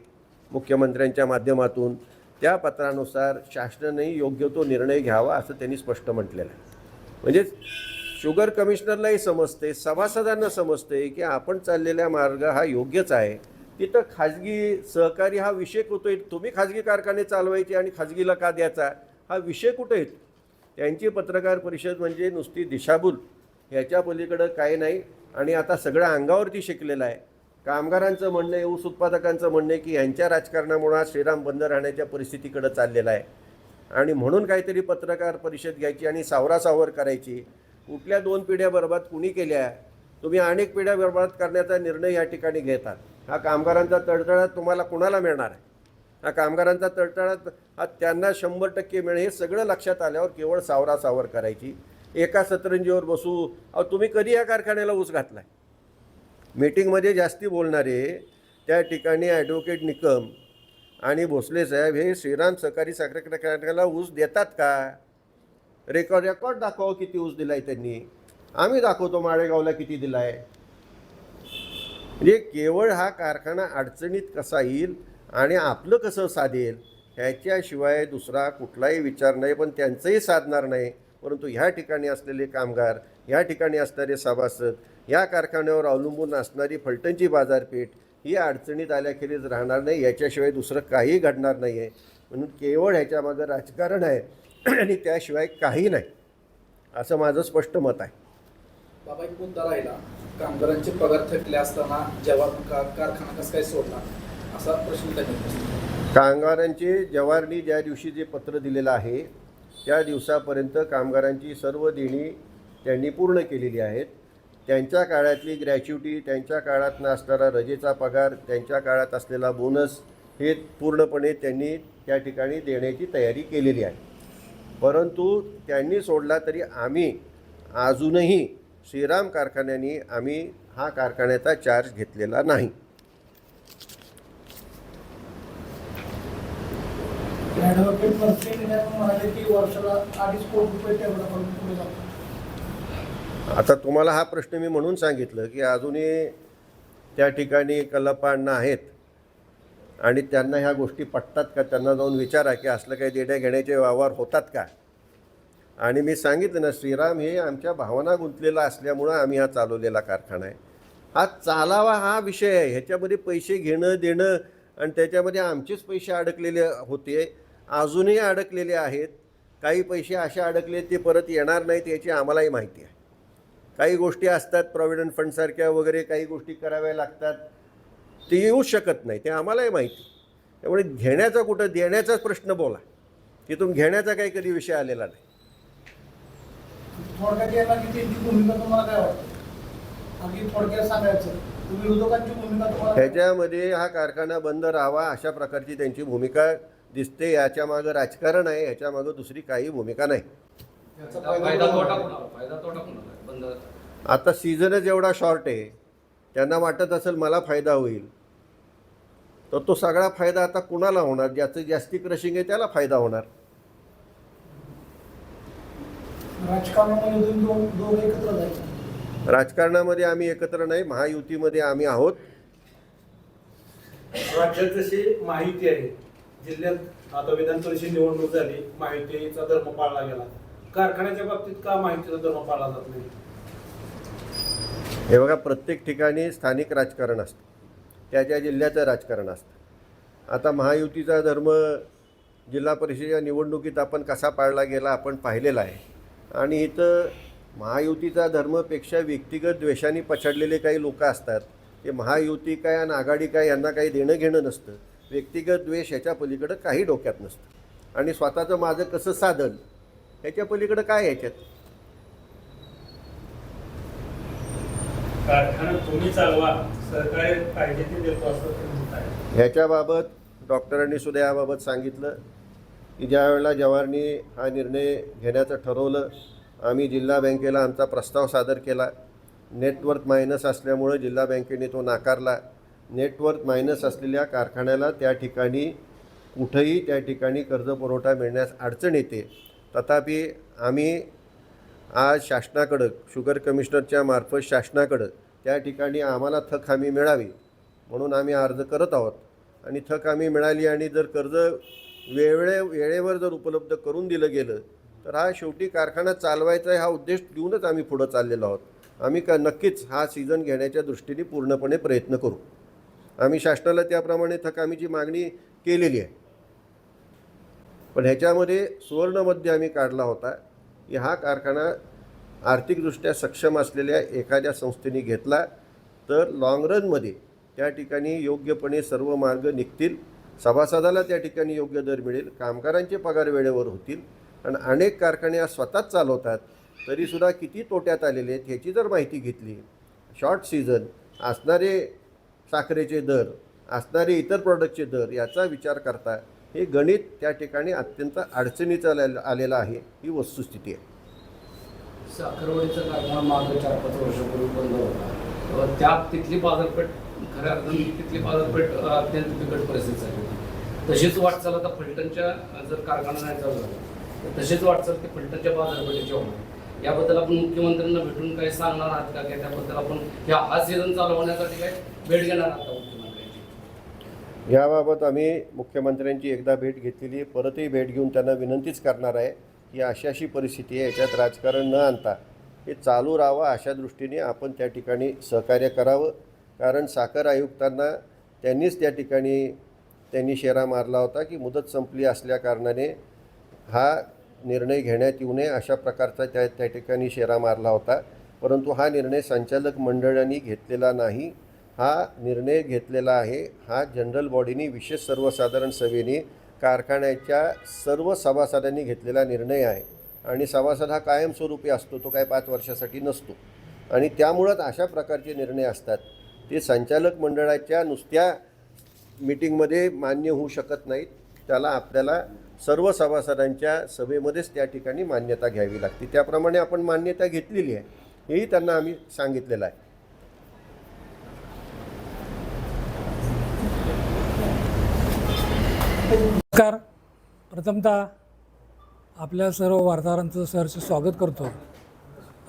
मुख्यमंत्र्यांच्या माध्यमातून त्या पत्रानुसार शासनाने योग्य तो निर्णय घ्यावा असं त्यांनी स्पष्ट म्हटलेलं आहे. म्हणजे शुगर कमिशनरलाही समजते, सभासदांना समजते की आपण चाललेला मार्ग हा योग्यच आहे. तिथं खाजगी सहकारी हा विषय कुठं येतो? तुम्ही खाजगी कारखाने चालवायचे आणि खाजगीला का द्यायचा हा विषय कुठं येतो? त्यांची पत्रकार परिषद म्हणजे नुसती दिशाभूल, ह्याच्या पलीकडं काही नाही. आणि आता सगळं अंगावरती शिकलेलं आहे. कामगारांचं म्हणणं आहे, ऊस उत्पादकांचं म्हणणं आहे की यांच्या राजकारणामुळे आज श्रीराम बंद राहण्याच्या परिस्थितीकडे चाललेला आहे आणि म्हणून काहीतरी पत्रकार परिषद घ्यायची आणि सावरासावर करायची. कुठल्या 2 पिढ्या बरबाद कुणी केल्या? तुम्ही अनेक पिढ्या बरबाद करण्याचा निर्णय या ठिकाणी घेतात. हा कामगारांचा तळतळाट तुम्हाला कुणाला मिळणार आहे? हा कामगारांचा तळतळाट हा त्यांना 100% मिळेल. हे सगळं लक्षात आल्यावर केवळ सावरासावर करायची, एका सतरंजीवर बसू. अहो तुम्ही कधी या कारखान्याला ऊस घातला आहे? मीटिंगमध्ये जास्ती बोलणारे त्या ठिकाणी ॲडव्होकेट निकम आणि भोसले साहेब हे श्रीराम सहकारी साखर कारखान्याला ऊस देतात का? रेकॉर्ड दाखवा किती ऊस दिला आहे त्यांनी. आम्ही दाखवतो माळेगावला किती दिला आहे. म्हणजे केवळ हा कारखाना अडचणीत कसा येईल आणि आपलं कसं साधेल ह्याच्याशिवाय दुसरा कुठलाही विचार नाही. पण त्यांचंही साधणार नाही. परंतु ह्या ठिकाणी असलेले कामगार, ह्या ठिकाणी असणारे सभासद, या कारखान्यावर अवलंबून असणारी फलटणची बाजारपेठ ही अडचणीत आल्याखेरीज राहणार नाही. याच्याशिवाय दुसरं काही घडणार नाही आहे. म्हणून केवळ ह्याच्यामागं राजकारण आहे आणि त्याशिवाय काही नाही, असं माझं स्पष्ट मत आहे. बाबा, एक मुद्दा राहिला, कामगारांचे पगार थकले असताना जवार कारखाना कसं काय सोडला असा प्रश्न त्यांनी. कामगारांचे जवारनी ज्या दिवशी जे पत्र दिलेलं आहे त्या दिवसापर्यंत कामगारांची सर्व देणी त्यांनी पूर्ण केलेली आहेत. त्यांच्या काळातली ग्रॅच्युटी, त्यांच्या काळात असणारा रजेचा पगार, त्यांच्या काळात असलेला बोनस हे पूर्णपणे त्यांनी त्या ठिकाणी देण्याची तयारी केलेली आहे. परंतु त्यांनी सोडला तरी आम्ही अजूनही श्रीराम कारखान्याने आम्ही हा कारखान्याचा चार्ज घेतलेला नाही. ॲडव्होकेट मर्सी म्हणाले की वर्षाला 2.5 कोटी रुपये तेवढं पुढे जातो. आता तुम्हाला हा प्रश्न मी म्हणून सांगितलं की अजूनही त्या ठिकाणी कल्लप्पा आहेत आणि त्यांना ह्या गोष्टी पटतात का? त्यांना जाऊन विचारा की असलं काही देण्या घेण्याचे व्यवहार होतात का? आणि मी सांगितलं ना, श्रीराम हे आमच्या भावना गुंतलेला असल्यामुळं आम्ही हा चालवलेला कारखाना आहे. हा चालावा हा विषय आहे. ह्याच्यामध्ये पैसे घेणं देणं आणि त्याच्यामध्ये आमचेच पैसे अडकलेले होते, अजूनही अडकलेले आहेत. काही पैसे असे अडकले ते परत येणार नाहीत याची आम्हालाही माहिती आहे. काही गोष्टी असतात प्रॉव्हिडंट फंडसारख्या वगैरे काही गोष्टी कराव्या लागतात, ते येऊच शकत नाही, ते आम्हालाही माहिती. त्यामुळे घेण्याचा कुठं, देण्याचाच प्रश्न बोला. तिथून घेण्याचा काही कधी विषय आलेला नाही. थोडक्यात याला की त्यांची भूमिका तुम्हाला काय वाटतं? अगदी थोडक्यात सांगायचं, विरोधकांची भूमिका तुम्हाला. ह्याच्यामध्ये हा कारखाना बंद राहावा अशा प्रकारची त्यांची भूमिका दिसते. याच्या मागं राजकारण आहे, ह्याच्या मागं दुसरी काही भूमिका नाही. आता सीझनच एवढा शॉर्ट आहे, त्यांना वाटत असेल मला फायदा होईल, तर तो सगळा फायदा आता कुणाला होणार? ज्याचं जास्ती क्रशिंग आहे त्याला फायदा होणार. राजकारणामध्ये दोघं एकत्र जायचं. राजकारणामध्ये आम्ही एकत्र नाही, महायुतीमध्ये आम्ही आहोत. राज्यात जशी माहिती आहे, जिल्ह्यात आता विधान परिषद निवडणूक झाली, माहितीचा धर्म पाळला गेला. कारखान्याच्या बाबतीत का माहितीचा धर्म पाळला जात नाही? हे बघा, प्रत्येक ठिकाणी स्थानिक राजकारण असतं, त्या जिल्ह्याचं राजकारण असतं. आता महायुतीचा धर्म जिल्हा परिषदेच्या निवडणुकीत आपण कसा पाळला गेला आपण पाहिलेला आहे. आणि इथं महायुतीचा धर्मपेक्षा व्यक्तिगत द्वेषाने पछाडलेले काही लोक असतात. ते महायुती काय आणि आघाडी काय यांना काही देणं घेणं नसतं. व्यक्तिगत द्वेष ह्याच्या पलीकडं काही डोक्यात नसतं. आणि स्वतःचं माझं कसं साधन ह्याच्या पलीकडं काय ह्याच्यात. कारखाना तुम्ही चालवा, सरकार पाहिजे ते देतो असं ह्याच्याबाबत डॉक्टरांनी सुद्धा याबाबत सांगितलं की ज्या वेळेला जवाहरनी हा निर्णय घेण्याचं ठरवलं, आम्ही जिल्हा बँकेला आमचा प्रस्ताव सादर केला. नेटवर्थ मायनस असल्यामुळं जिल्हा बँकेने तो नाकारला. नेटवर्थ मायनस असलेल्या कारखान्याला त्या ठिकाणी कुठंही त्या ठिकाणी कर्जपुरवठा मिळण्यास अडचण येते. तथापि आम्ही आज शासनाकडं, शुगर कमिशनरच्या मार्फत शासनाकडं त्या ठिकाणी आम्हाला थक हमी मिळावी म्हणून आम्ही अर्ज करत आहोत. आणि थक हमी मिळाली आणि जर कर्ज वेळेवर जर उपलब्ध करून दिलं गेलं तर हा शेवटी कारखाना चालवायचा आहे हा उद्देश घेऊनच आम्ही पुढं चाललेलो आहोत. आम्ही नक्कीच हा सीझन घेण्याच्या दृष्टीने पूर्णपणे प्रयत्न करू. आम्ही शासनाला त्याप्रमाणे थक हमीची मागणी केलेली आहे. पण ह्याच्यामध्ये सुवर्णमध्य आम्ही काढला होता की हा कारखाना आर्थिकदृष्ट्या सक्षम असलेल्या एखाद्या संस्थेने घेतला तर लाँग रनमध्ये त्या ठिकाणी योग्यपणे सर्व मार्ग निघतील, सभासदाला त्या ठिकाणी योग्य दर मिळेल, कामगारांचे पगार वेळेवर होतील. आणि अनेक कारखाने आज स्वतःच चालवतात तरीसुद्धा किती तोट्यात आलेले आहेत ह्याची जर माहिती घेतली, शॉर्ट सीझन असणारे साखरेचे दर, असणारे इतर प्रॉडक्टचे दर याचा विचार करता हे गणित त्या ठिकाणी अत्यंत अडचणीचं आलेलं आहे, ही वस्तुस्थिती आहे. साखरवाडीचा कारखाना मागे 4-5 वर्षापूर्वी बंद होता तेव्हा त्यात तिथली बाजारपेठ खऱ्या अर्थाने तिथली बाजारपेठ अत्यंत बिकट परिस्थिती झाली होती. तशीच वाटचाल आता फलटणच्या जर कारखाना नाही चालू झाला तर तशीच वाटचाल ते फलटणच्या बाजारपेठेची होणार. याबद्दल आपण मुख्यमंत्र्यांना भेटून काही सांगणार आहात का की त्याबद्दल आपण हा सीझन चालू होण्यासाठी काय भेट घेणार आहात का मुख्यमंत्र्यांची? याबाबत आम्ही मुख्यमंत्र्यांची एकदा भेट घेतलेली आहे, परतही भेट घेऊन त्यांना विनंतीच करणार आहे की अशी परिस्थिती आहे, याच्यात राजकारण न आणता हे चालू राहावं अशा दृष्टीने आपण त्या ठिकाणी सहकार्य करावं. कारण साखर आयुक्तांना त्यांनी शेरा मारला होता की मुदत संपली असल्या कारणाने हा निर्णय घेण्यात येऊ नये अशा प्रकारचा त्या ठिकाणी शेरा मारला होता. परंतु हा निर्णय संचालक मंडळाने घेतलेला नाही, हा निर्णय घेतलेला आहे हा जनरल बॉडीनी विशेष सर्वसाधारण सभेने कारखान्याच्या सर्व सभासदांनी घेतलेला निर्णय आहे. आणि सभासद हा कायमस्वरूपी असतो, तो काय 5 वर्षासाठी नसतो. आणि त्यामुळंच अशा प्रकारचे निर्णय असतात ते संचालक मंडळाच्या नुसत्या मीटिंगमध्ये मान्य होऊ शकत नाहीत, त्याला आपल्याला सर्व सभासदांच्या सभेमध्येच त्या ठिकाणी मान्यता घ्यावी लागते. त्याप्रमाणे आपण मान्यता घेतलेली आहे, हेही त्यांना आम्ही सांगितलेलं आहे. नमस्कार. प्रथमतः आपल्या सर्व वार्ताहरांचं सहर्ष स्वागत करतो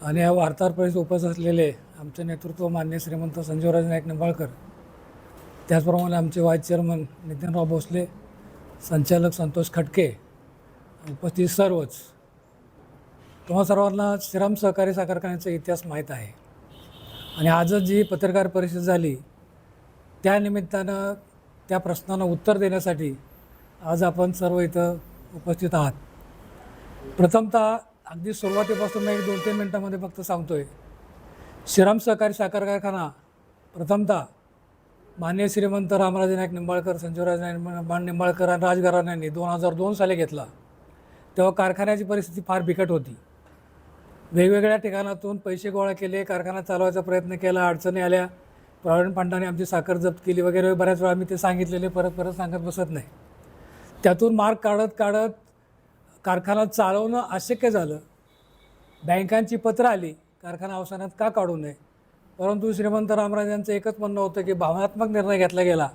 आणि या वार्ताहर परिषदेत उपस्थित असलेले आमचे नेतृत्व मान्य श्रीमंत संजीवराज नाईक निंबाळकर, त्याचप्रमाणे आमचे व्हाईस चेअरमन नितीनराव भोसले, संचालक संतोष खटके, उपस्थित सर्वच. तुम्हा सर्वांना श्रीराम सहकारी साखर कारखान्याचा इतिहास माहीत आहे आणि आजच जी पत्रकार परिषद झाली त्यानिमित्तानं त्या प्रश्नांना उत्तर देण्यासाठी आज आपण सर्व इथं उपस्थित आहात. प्रथमतः अगदी सुरुवातीपासून मी 1-2-3 मिनटामध्ये फक्त सांगतो आहे. श्रीराम सहकारी साखर कारखाना प्रथमतः मान्य श्रीमंत रामराजे नाईक निंबाळकर, संजीवराज नाईक निंबाळकर आणि राजघराण्यांनी 2002 साली घेतला. तेव्हा कारखान्याची परिस्थिती फार बिकट होती. वेगवेगळ्या ठिकाणातून पैसे गोळा केले, कारखाना चालवायचा प्रयत्न केला, अडचणी आल्या, प्रॉव्हिडंट फंडाने आमची साखर जप्त केली वगैरे. बऱ्याच वेळा आम्ही ते सांगितलेले परत सांगत बसत नाही. त्यातून मार्ग काढत कारखाना चालवणं अशक्य झालं. बँकांची पत्रं आली कारखाना अवसानात का काढू नये, परंतु श्रीमंत रामराजांचं एकच म्हणणं होतं की भावनात्मक निर्णय घेतला गेला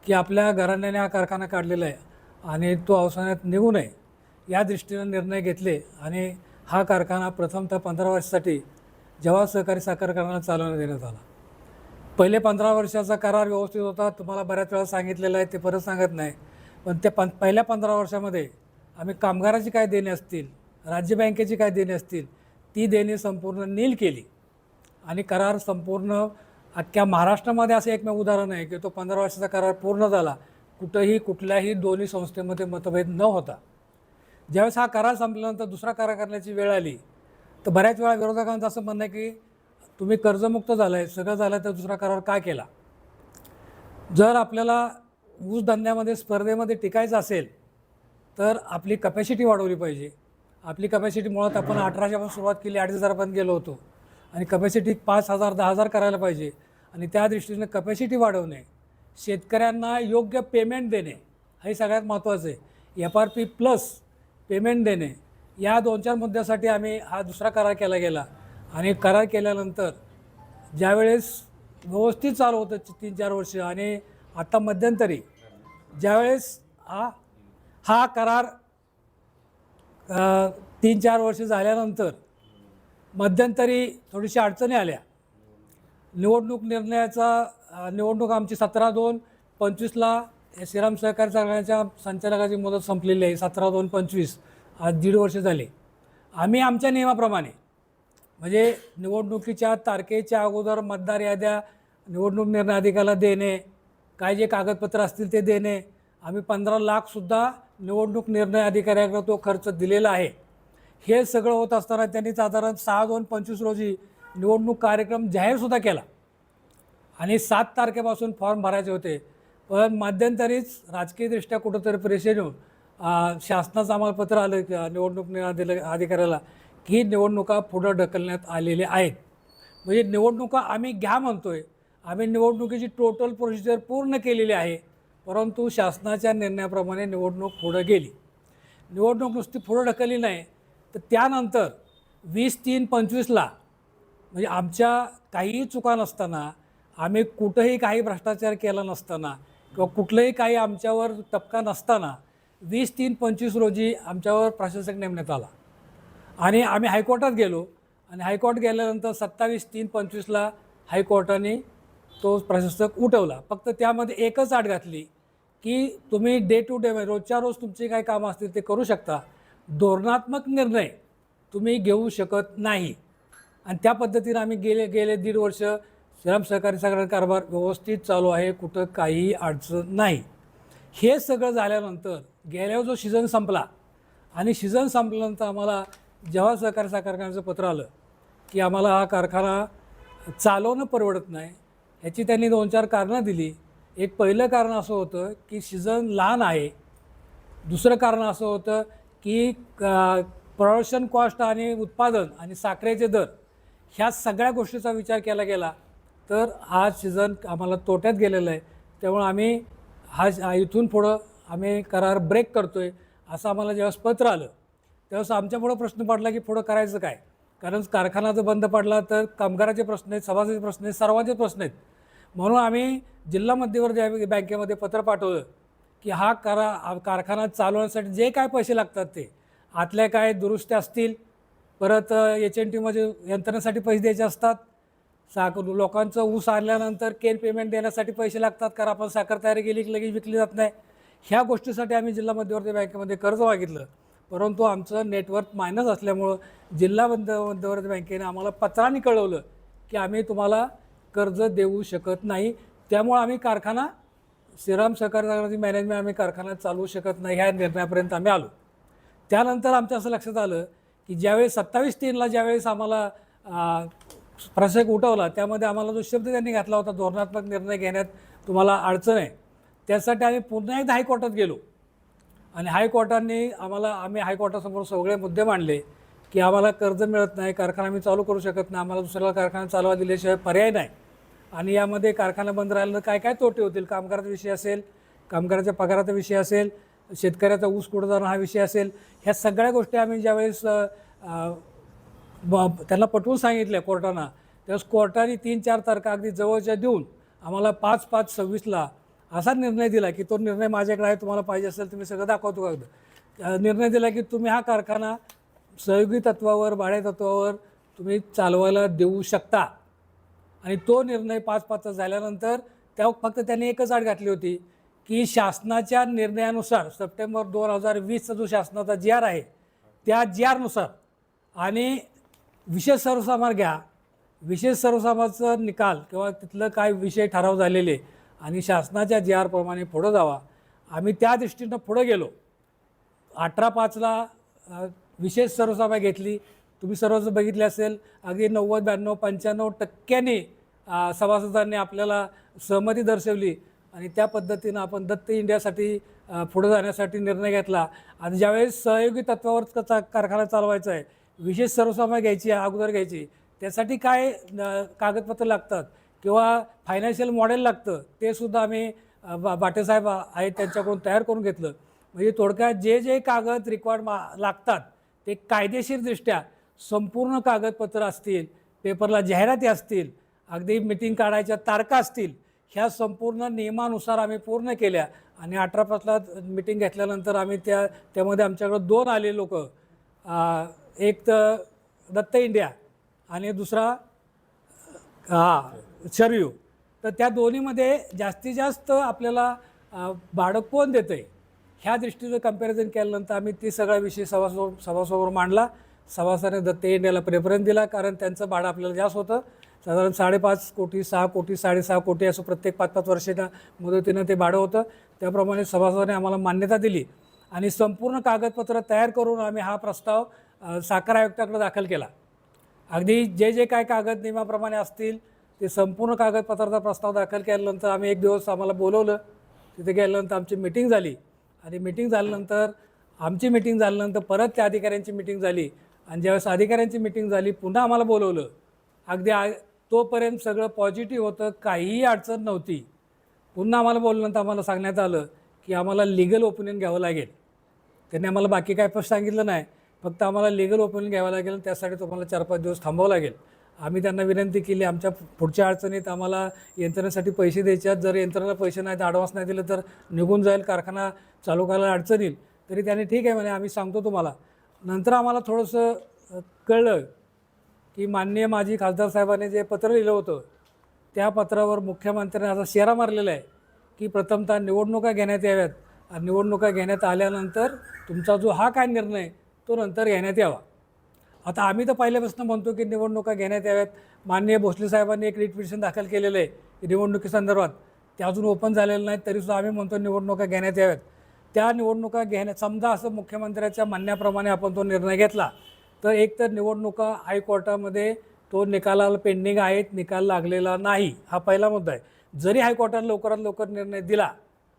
की आपल्या घराण्याने हा कारखाना काढलेला आहे आणि तो अवसानात निघू नये या दृष्टीनं निर्णय घेतले. आणि हा कारखाना प्रथमतः 15 वर्षासाठी जवाहर सहकारी साखर कारखाना चालवण्यात देण्यात आला. पहिले 15 वर्षाचा करार व्यवस्थित होता, तुम्हाला बऱ्याच वेळा सांगितलेलं आहे, ते परत सांगत नाही. पण त्या पहिल्या 15 वर्षामध्ये आम्ही कामगाराची काय देणे असतील, राज्य बँकेची काय देणे असतील, ती देणी संपूर्ण नील केली आणि करार संपूर्ण अख्ख्या महाराष्ट्रामध्ये असं एकमेव उदाहरण आहे की तो 15 वर्षाचा करार पूर्ण झाला, कुठंही कुठल्याही दोन्ही संस्थेमध्ये मतभेद न होता. ज्यावेळेस हा करार संपल्यानंतर दुसरा करार करण्याची वेळ आली तर बऱ्याच वेळा विरोधकांचं असं म्हणणं आहे की तुम्ही कर्जमुक्त झालं आहे, सगळं झालं तर दुसरा करार का केला. जर आपल्याला ऊस धंद्यामध्ये स्पर्धेमध्ये टिकायचं असेल तर आपली कपॅसिटी वाढवली पाहिजे. आपली कपॅसिटी मुळात आपण 1800 पासून सुरुवात केली, 2500 पर्यंत गेलो होतो आणि कपॅसिटी 5000 10,000 करायला पाहिजे. आणि त्या दृष्टीने कपॅसिटी वाढवणे, शेतकऱ्यांना योग्य पेमेंट देणे हे सगळ्यात महत्त्वाचं आहे. FRP प्लस पेमेंट देणे, या 2-4 मुद्द्यासाठी आम्ही हा दुसरा करार केला गेला. आणि करार केल्यानंतर ज्यावेळेस व्यवस्थित चालू होतं 3-4 वर्ष आणि आता मध्यंतरी ज्यावेळेस हा करार 3-4 वर्ष झाल्यानंतर मध्यंतरी थोडीशी अडचणी आल्या. निवडणूक आमची 17/2/25ला श्रीराम सहकारी कारखान्याच्या संचालकाची मुदत संपलेली आहे. 17/2/25 आज 1.5 वर्ष झाले. आम्ही आमच्या नियमाप्रमाणे म्हणजे निवडणुकीच्या तारखेच्या अगोदर मतदार याद्या निवडणूक निर्णय अधिकाऱ्याला देणे, काय जे कागदपत्र असतील ते देणे, आम्ही 15 लाखसुद्धा निवडणूक निर्णय अधिकाऱ्याकडे तो खर्च दिलेला आहे. हे सगळं होत असताना त्यांनी साधारण 6/2/25 रोजी निवडणूक कार्यक्रम जाहीरसुद्धा केला आणि 7 तारखेपासून फॉर्म भरायचे होते. पण मध्यंतरीच राजकीयदृष्ट्या कुठंतरी प्रेशर येऊन शासनाचं आम्हाला पत्र आलं की निवडणूक अधिकाऱ्याला की निवडणुका पुढं ढकलण्यात आलेल्या आहेत. म्हणजे निवडणुका आम्ही घ्या म्हणतोय, आम्ही निवडणुकीची टोटल प्रोसिजर पूर्ण केलेली आहे, परंतु शासनाच्या निर्णयाप्रमाणे निवडणूक पुढं गेली. निवडणूक नुसती पुढं ढकलली नाही, तर त्यानंतर 20/3/25ला म्हणजे आमच्या काहीही चुका नसताना, आम्ही कुठंही काही भ्रष्टाचार केला नसताना किंवा कुठलंही काही आमच्यावर टपका नसताना 20/3/25 रोजी आमच्यावर प्रशासक नेमण्यात आला आणि आम्ही हायकोर्टात गेलो आणि हायकोर्ट गेल्यानंतर 27/3/25ला हायकोर्टाने तो प्रशासक उठवला. फक्त त्यामध्ये एकच अट घातली की तुम्ही डे टू डे म्हणजे रोजच्या रोज तुमचे काही कामं असतील ते करू शकता, धोरणात्मक निर्णय तुम्ही घेऊ शकत नाही. आणि त्या पद्धतीनं आम्ही गेले 1.5 वर्ष श्रीराम सहकारी साखर कारभार व्यवस्थित चालू आहे, कुठं काहीही अडचण नाही. हे सगळं झाल्यानंतर गेल्यावर जो सीझन संपला आणि सीझन संपल्यानंतर आम्हाला जेव्हा सहकारी साखर कारखान्याचं पत्र आलं की आम्हाला हा कारखाना चालवणं परवडत नाही, ह्याची त्यांनी 2-4 कारणं दिली. एक पहिलं कारण असं होतं की सीझन लहान आहे. दुसरं कारण असं होतं की प्रोडक्शन कॉस्ट आणि उत्पादन आणि साखरेचे दर ह्या सगळ्या गोष्टीचा विचार केला गेला तर हा सीझन आम्हाला तोट्यात गेलेला आहे. त्यामुळे आम्ही इथून पुढं आम्ही करार ब्रेक करतो आहे असं आम्हाला जेव्हा पत्र आलं तेव्हाच आमच्यापुढं प्रश्न पडला की पुढं करायचं काय. कारण कारखाना जर बंद पडला तर कामगाराचे प्रश्न आहेत, सभासदाचे प्रश्न आहेत, सर्वांचे प्रश्न आहेत. म्हणून आम्ही जिल्हा मध्यवर्ती बँकेमध्ये पत्र पाठवलं की हा कारखाना चालवण्यासाठी जे काय पैसे लागतात ते आतल्या काय दुरुस्त्या असतील, परत HNTमध्ये यंत्रणेसाठी पैसे द्यायचे असतात, लोकांचं ऊस आणल्यानंतर केन पेमेंट देण्यासाठी पैसे लागतात कारण आपण साखर तयारी केली की लगेच विकली जात नाही. ह्या गोष्टीसाठी आम्ही जिल्हा मध्यवर्ती बँकेमध्ये कर्ज मागितलं, परंतु आमचं नेटवर्क मायनस असल्यामुळं जिल्हा मध्यवर्ती बँकेने आम्हाला पत्राने कळवलं की आम्ही तुम्हाला कर्ज देऊ शकत नाही. त्यामुळं आम्ही कारखाना श्रीराम सहकारी कारखान्याची मॅनेजमेंट आम्ही कारखाना चालवू शकत नाही ह्या निर्णयापर्यंत आम्ही आलो. त्यानंतर आमच्या असं लक्षात आलं की ज्यावेळेस 27/3ला ज्यावेळेस आम्हाला प्रशासक उठवला त्यामध्ये आम्हाला जो शब्द त्यांनी घातला होता धोरणात्मक निर्णय घेण्यात तुम्हाला अडचण आहे, त्यासाठी आम्ही पुन्हा एकदा हायकोर्टात गेलो आणि हायकोर्टाने आम्ही हायकोर्टासमोर सगळे मुद्दे मांडले की आम्हाला कर्ज मिळत नाही, कारखाना आम्ही चालू करू शकत नाही, आम्हाला दुसऱ्याला कारखाना चालवा दिल्याशिवाय पर्याय नाही आणि यामध्ये कारखाना बंद राहिलं तर काय काय तोटे होतील, कामगाराचा विषय असेल, कामगाराच्या पगाराचा विषय असेल, शेतकऱ्याचा ऊस कुठं जाणं हा विषय असेल. ह्या सगळ्या गोष्टी आम्ही ज्यावेळेस त्यांना पटवून सांगितल्या कोर्टानं, त्यावेळेस कोर्टाने 3-4 तारखा अगदी जवळच्या देऊन आम्हाला 5/5/26ला असा निर्णय दिला की तो निर्णय माझ्याकडे आहे, तुम्हाला पाहिजे असेल तुम्ही सगळं दाखवतो का. निर्णय दिला की तुम्ही हा कारखाना सहयोगी तत्वावर भाड्या तत्वावर तुम्ही चालवायला देऊ शकता. आणि तो निर्णय 5/5 झाल्यानंतर तेव्हा फक्त त्यांनी एकच अट घातली होती की शासनाच्या निर्णयानुसार सप्टेंबर 2020चा जो शासनाचा GR आहे त्या GRनुसार आणि विशेष सर्वसामान्य घ्या, विशेष सर्वसामान्याचा निकाल किंवा तिथलं काय विषय ठराव झालेले आणि शासनाच्या GR प्रमाणे पुढं जावा. आम्ही त्या दृष्टीनं पुढं गेलो. 18/5ला विशेष सर्वसामान्य घेतली. तुम्ही सर्वच बघितले असेल अगदी 90-92-95% सभासदांनी आपल्याला सहमती दर्शवली आणि त्या पद्धतीनं आपण दत्त इंडियासाठी पुढे जाण्यासाठी निर्णय घेतला. आणि ज्यावेळेस सहयोगी तत्वावर कारखाना चालवायचा आहे, विशेष सर्वसामान्य घ्यायची अगोदर घ्यायची, त्यासाठी काय कागदपत्र लागतात किंवा फायनान्शियल मॉडेल लागतं ते सुद्धा आम्ही बाटेसाहेब आहेत त्यांच्याकडून तयार करून घेतलं. म्हणजे थोडक्यात जे कागद रिक्वायर्ड लागतात ते कायदेशीरदृष्ट्या संपूर्ण कागदपत्र असतील, पेपरला जाहिराती असतील, अगदी मिटिंग काढायच्या तारखा असतील, ह्या संपूर्ण नियमानुसार आम्ही पूर्ण केल्या. आणि 18/5ला मिटिंग घेतल्यानंतर आम्ही त्यामध्ये आमच्याकडं 2 आले लोक, एक तर दत्त इंडिया आणि दुसरा शरयू. तर त्या दोन्हीमध्ये जास्तीत जास्त आपल्याला भाडं कोण देतं आहे ह्या दृष्टीचं कंपॅरिझन केल्यानंतर आम्ही ती सगळा विषय सभासमोर मांडला. सभासदाने दत्त इंडियाला प्रेफरन्स दिला कारण त्यांचं भाडं आपल्याला जास्त होतं. साधारण 5.5 कोटी, 6 कोटी, 6.5 कोटी असं प्रत्येक 5-5 वर्षाच्या मुदतीनं ते भाडं होतं. त्याप्रमाणे सभासदाने आम्हाला मान्यता दिली आणि संपूर्ण कागदपत्र तयार करून आम्ही हा प्रस्ताव साखर आयुक्ताकडे दाखल केला. अगदी जे काय कागद नियमाप्रमाणे असतील ते संपूर्ण कागदपत्राचा प्रस्ताव दाखल केल्यानंतर आम्ही एक दिवस आम्हाला बोलवलं. तिथे गेल्यानंतर आमची मिटिंग झाली आणि मिटिंग झाल्यानंतर आमची मिटिंग झाल्यानंतर परत त्या अधिकाऱ्यांची मिटिंग झाली आणि ज्यावेळेस अधिकाऱ्यांची मिटिंग झाली पुन्हा आम्हाला बोलवलं. अगदी तोपर्यंत सगळं पॉझिटिव्ह होतं, काहीही अडचण नव्हती. पुन्हा आम्हाला बोलल्यानंतर आम्हाला सांगण्यात आलं की आम्हाला लिगल ओपिनियन घ्यावं लागेल. त्यांनी आम्हाला बाकी काय पण सांगितलं नाही, फक्त आम्हाला लिगल ओपिनियन घ्यावं लागेल, त्यासाठी तुम्हाला 4-5 दिवस थांबावं लागेल. आम्ही त्यांना विनंती केली, आमच्या पुढच्या अडचणीत आम्हाला यंत्रणेसाठी पैसे द्यायचे आहेत, जर यंत्रणेला पैसे नाहीत, ॲडव्हान्स नाही दिलं तर निघून जाईल, कारखाना चालू करायला अडचण येईल. तरी त्याने ठीक आहे म्हणे, आम्ही सांगतो तुम्हाला. नंतर आम्हाला थोडंसं कळलं की माननीय माजी खासदार साहेबांनी जे पत्र लिहिलं होतं त्या पत्रावर मुख्यमंत्र्यांनी असा शेरा मारलेला आहे की प्रथमतः निवडणुका घेण्यात याव्यात आणि निवडणुका घेण्यात आल्यानंतर तुमचा जो हा काय निर्णय तो नंतर घेण्यात यावा. आता आम्ही तर पहिल्यापासून म्हणतो की निवडणुका घेण्यात याव्यात. माननीय भोसले साहेबांनी एक रिट पिटिशन दाखल केलेलं आहे निवडणुकीसंदर्भात, ते अजून ओपन झालेलं नाही, तरीसुद्धा आम्ही म्हणतो निवडणुका घेण्यात याव्यात. त्या निवडणुका घेण्यात समजा असं मुख्यमंत्र्याच्या म्हणण्याप्रमाणे आपण तो निर्णय घेतला तर एक तर निवडणुका हायकोर्टामध्ये तो निकालाला पेंडिंग आहेत, निकाल लागलेला नाही, हा पहिला मुद्दा आहे. जरी हायकोर्टाने लवकरात लवकर निर्णय दिला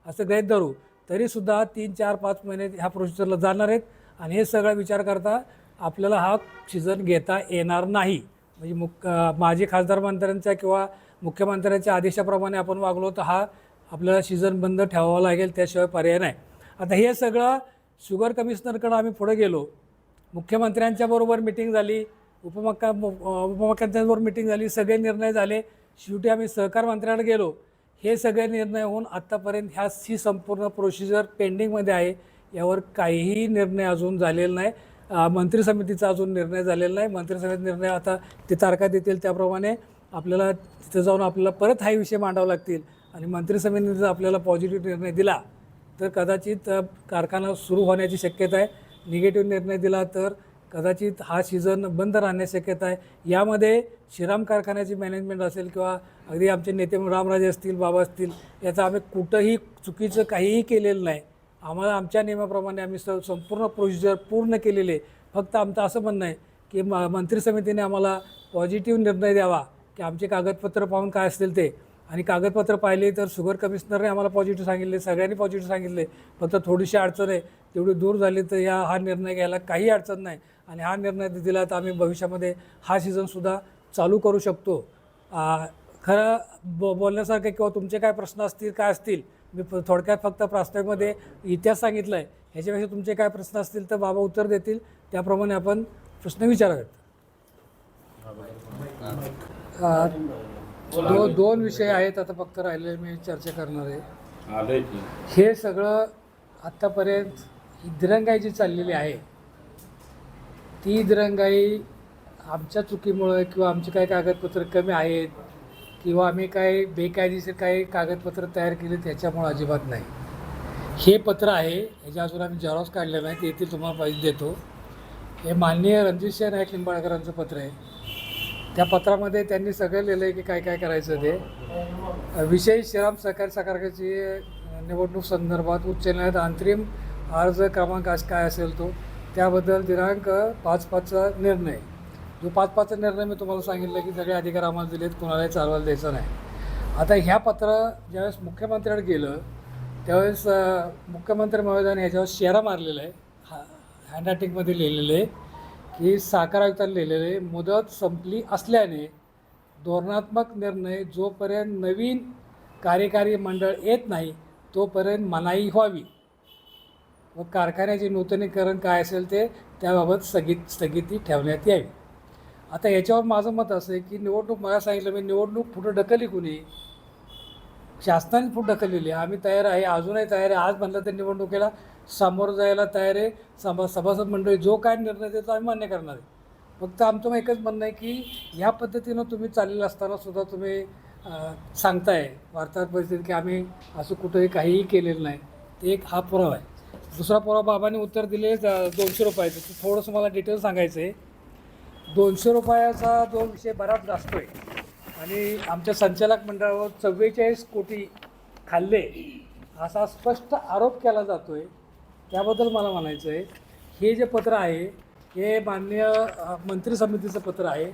असं गृहीत धरू तरीसुद्धा 3-4-5 महिने ह्या प्रोसिजरला जाणार आहेत आणि हे सगळा विचार करता आपल्याला हा सीझन घेता येणार नाही. म्हणजे माजी खासदार मंत्र्यांच्या किंवा मुख्यमंत्र्यांच्या आदेशाप्रमाणे आपण वागलो तर हा आपल्याला सीझन बंद ठेवावा लागेल, त्याशिवाय पर्याय नाही. आता हे सगळं शुगर कमिशनरकडं आम्ही पुढे गेलो, मुख्यमंत्र्यांच्याबरोबर मिटिंग झाली, उपमुख्यमंत्र्यांबरोबर मिटिंग झाली, सगळे निर्णय झाले. शेवटी आम्ही सहकार मंत्र्याकडे गेलो. हे सगळे निर्णय होऊन आत्तापर्यंत ही संपूर्ण प्रोसिजर पेंडिंगमध्ये आहे. यावर काहीही निर्णय अजून झालेला नाही. मंत्री समितीचा अजून निर्णय झालेला नाही. मंत्री समिती निर्णय आता ते तारखा देतील त्याप्रमाणे आपल्याला तिथं जाऊन आपल्याला परत हा विषय मांडावा लागतील आणि मंत्री समितीने जर आपल्याला पॉझिटिव्ह निर्णय दिला तर कदाचित कारखाना सुरू होण्याची शक्यता आहे. निगेटिव्ह निर्णय दिला तर कदाचित हा सीझन बंद राहण्याची शक्यता आहे. यामध्ये श्रीराम कारखान्याची मॅनेजमेंट असेल किंवा अगदी आमचे नेते रामराजे असतील, बाबा असतील, याचं आम्ही कुठंही चुकीचं काहीही केलेलं नाही. आम्हाला आमच्या नियमाप्रमाणे आम्ही संपूर्ण प्रोसिजर पूर्ण केलेले आहे. फक्त आमचं असं म्हणणं आहे की मंत्री समितीने आम्हाला पॉझिटिव्ह निर्णय द्यावा की आमचे कागदपत्र पाहून काय असतील ते, आणि कागदपत्र पाहिले तर शुगर कमिशनरने आम्हाला पॉझिटिव्ह सांगितले, सगळ्यांनी पॉझिटिव्ह सांगितले. फक्त थोडीशी अडचण आहे, तेवढी दूर झाली तर हा निर्णय घ्यायला काही अडचण नाही आणि हा निर्णय दिला तर आम्ही भविष्यामध्ये हा सीझनसुद्धा चालू करू शकतो. खरं बोलण्यासारखं किंवा तुमचे काय प्रश्न असतील काय असतील, मी थोडक्यात फक्त प्रास्ताविकमध्ये इतिहास सांगितला आहे. ह्याच्यापेक्षा तुमचे काय प्रश्न असतील तर बाबा उत्तर देतील, त्याप्रमाणे आपण प्रश्न विचारावेत. दोन विषय आहेत आता फक्त राहिले, मी चर्चा करणार आहे. हे सगळं आत्तापर्यंत ही दिरंगाई जी चाललेली आहे ती दिरंगाई आमच्या चुकीमुळे किंवा आमची काही कागदपत्र कमी आहेत किंवा आम्ही काही बेकायदेशीर काही कागदपत्र तयार केली त्याच्यामुळे अजिबात नाही. हे पत्र आहे, ह्याच्या अजून आम्ही जेरॉक्स काढले नाही, ते येथील तुम्हाला पाहिजे देतो. हे माननीय रणजितसिंह नाईक निंबाळकरांचं पत्र आहे. त्या पत्रामध्ये त्यांनी सगळं लिहिलं आहे की काय काय करायचं ते. विषय श्रीराम सहकारी कारखान्याची निवडणूक संदर्भात उच्च न्यायालयात अंतरिम अर्ज क्रमांक काय असेल तो, त्याबद्दल दिनांक 5/5चा निर्णय. जो 5/5चा निर्णय मी तुम्हाला सांगितलं की सगळे अधिकार आम्हाला दिलेत, कोणालाही चालवायला द्यायचं नाही. आता ह्या पत्र ज्यावेळेस मुख्यमंत्र्याकडे गेलं त्यावेळेस मुख्यमंत्री महोदयाने ह्याच्यावर शेरा मारलेला आहे, हँडरायटिंगमध्ये लिहिलेलं आहे की साखर आयुक्तांनी लिहिलेलं आहे, मुदत संपली असल्याने धोरणात्मक निर्णय जोपर्यंत नवीन कार्यकारी मंडळ येत नाही तोपर्यंत मनाई व्हावी व कारखान्याचे नूतनीकरण काय असेल ते त्याबाबत स्थगिती ठेवण्यात यावी. आता याच्यावर माझं मत असं आहे की निवडणूक, मला सांगितलं मी निवडणूक पुढं ढकलली कुणी, शासनाने पुढं ढकललेली. आम्ही तयार आहे, अजूनही तयार आहे. आज म्हणलं तर निवडणुकीला सामोरं जायला तयार आहे. सभासद मंडळी जो काय निर्णय देतो आम्ही मान्य करणार आहे. फक्त आमचं एकच म्हणणं आहे की ह्या पद्धतीनं तुम्ही चाललेलं असतानासुद्धा तुम्ही सांगताय वार्ताहर परिस्थितीत की आम्ही असं कुठंही काहीही केलेलं नाही, ते एक हा पुरावा आहे. दुसरा पुरावा बाबांनी उत्तर दिले 200 रुपयाचं, तर थोडंसं मला डिटेल सांगायचं आहे. 200 रुपयाचा जो विषय बराच जास्त आहे आणि आमच्या संचालक मंडळावर 44 कोटी खाल्ले असा स्पष्ट आरोप केला जातो आहे. त्याबद्दल मला म्हणायचं आहे, हे जे पत्र आहे हे माननीय मंत्री समितीचं पत्र आहे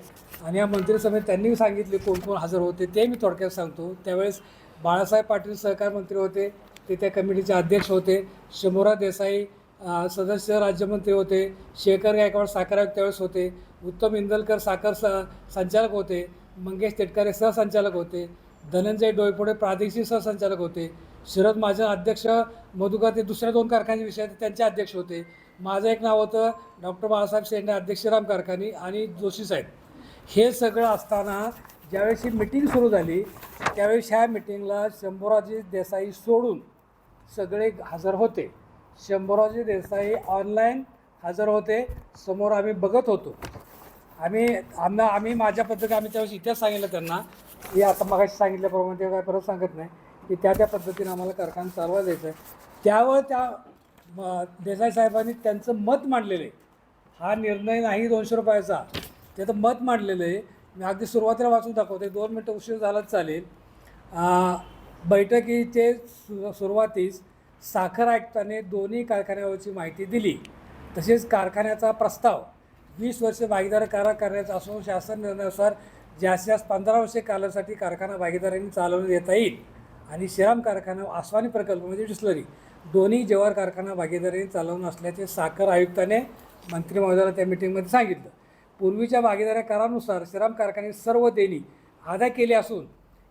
आणि या मंत्री समिती त्यांनी सांगितले कोण कोण हजर होते ते मी थोडक्यात सांगतो. त्यावेळेस बाळासाहेब पाटील सहकार मंत्री होते, ते त्या कमिटीचे अध्यक्ष होते. शंभूराज देसाई सदस्य राज्यमंत्री होते. शेखर गायकवाड साखर आयुक्त त्यावेळेस होते. उत्तम इंदलकर साखर संचालक होते. मंगेश तेटकारे सहसंचालक होते. धनंजय डोईफोडे प्रादेशिक सहसंचालक होते. शरद महाजन अध्यक्ष, मधुकर ते दुसऱ्या 2 कारखान्याचे विषय त्यांचे अध्यक्ष होते. माझं एक नाव होतं डॉक्टर बाळासाहेब शेंडे अध्यक्ष श्रीराम कारखाने आणि जोशी साहेब. हे सगळं असताना ज्यावेळेस ही मिटिंग सुरू झाली त्यावेळेस ह्या मिटिंगला शंभूराजी देसाई सोडून सगळे हजर होते. शंभूराजी देसाई ऑनलाईन हजर होते, समोर आम्ही बघत होतो. आम्ही माझ्या पद्धतीने आम्ही त्यावेळेस इतिहास सांगितलं त्यांना की आता मगाशी सांगितल्याप्रमाणे ते काय परत सांगत नाही की त्या पद्धतीने आम्हाला कारखाना चालवा द्यायचं आहे. त्यावर त्या देसाई साहेबांनी त्यांचं मत मांडलेलं आहे. हा निर्णय नाही 200 रुपयाचा, त्याचं मत मांडलेलं आहे. मी अगदी सुरुवातीला वाचून दाखवते, 2 मिनटं उशीर झालाच चालेल. बैठकीचे सुरुवातीस साखर आयुक्ताने दोन्ही कारखान्यावरची माहिती दिली. तसेच कारखान्याचा प्रस्ताव 20 वर्षे भागीदार करार करण्याचा असून शासन निर्णयानुसार जास्तीत 15 वर्षे कालासाठी कारखाना भागीदारांनी चालवण्यात येता येईल आणि श्रीराम कारखाना आसवानी प्रकल्प म्हणजे डिस्लरी दोन्ही जवाहर कारखाना भागीदारांनी चालवणं असल्याचे साखर आयुक्ताने मंत्री महोदयाला त्या मिटिंगमध्ये सांगितलं. पूर्वीच्या भागीदारी करारानुसार श्रीराम कारखाने सर्व देणी अदा केली असून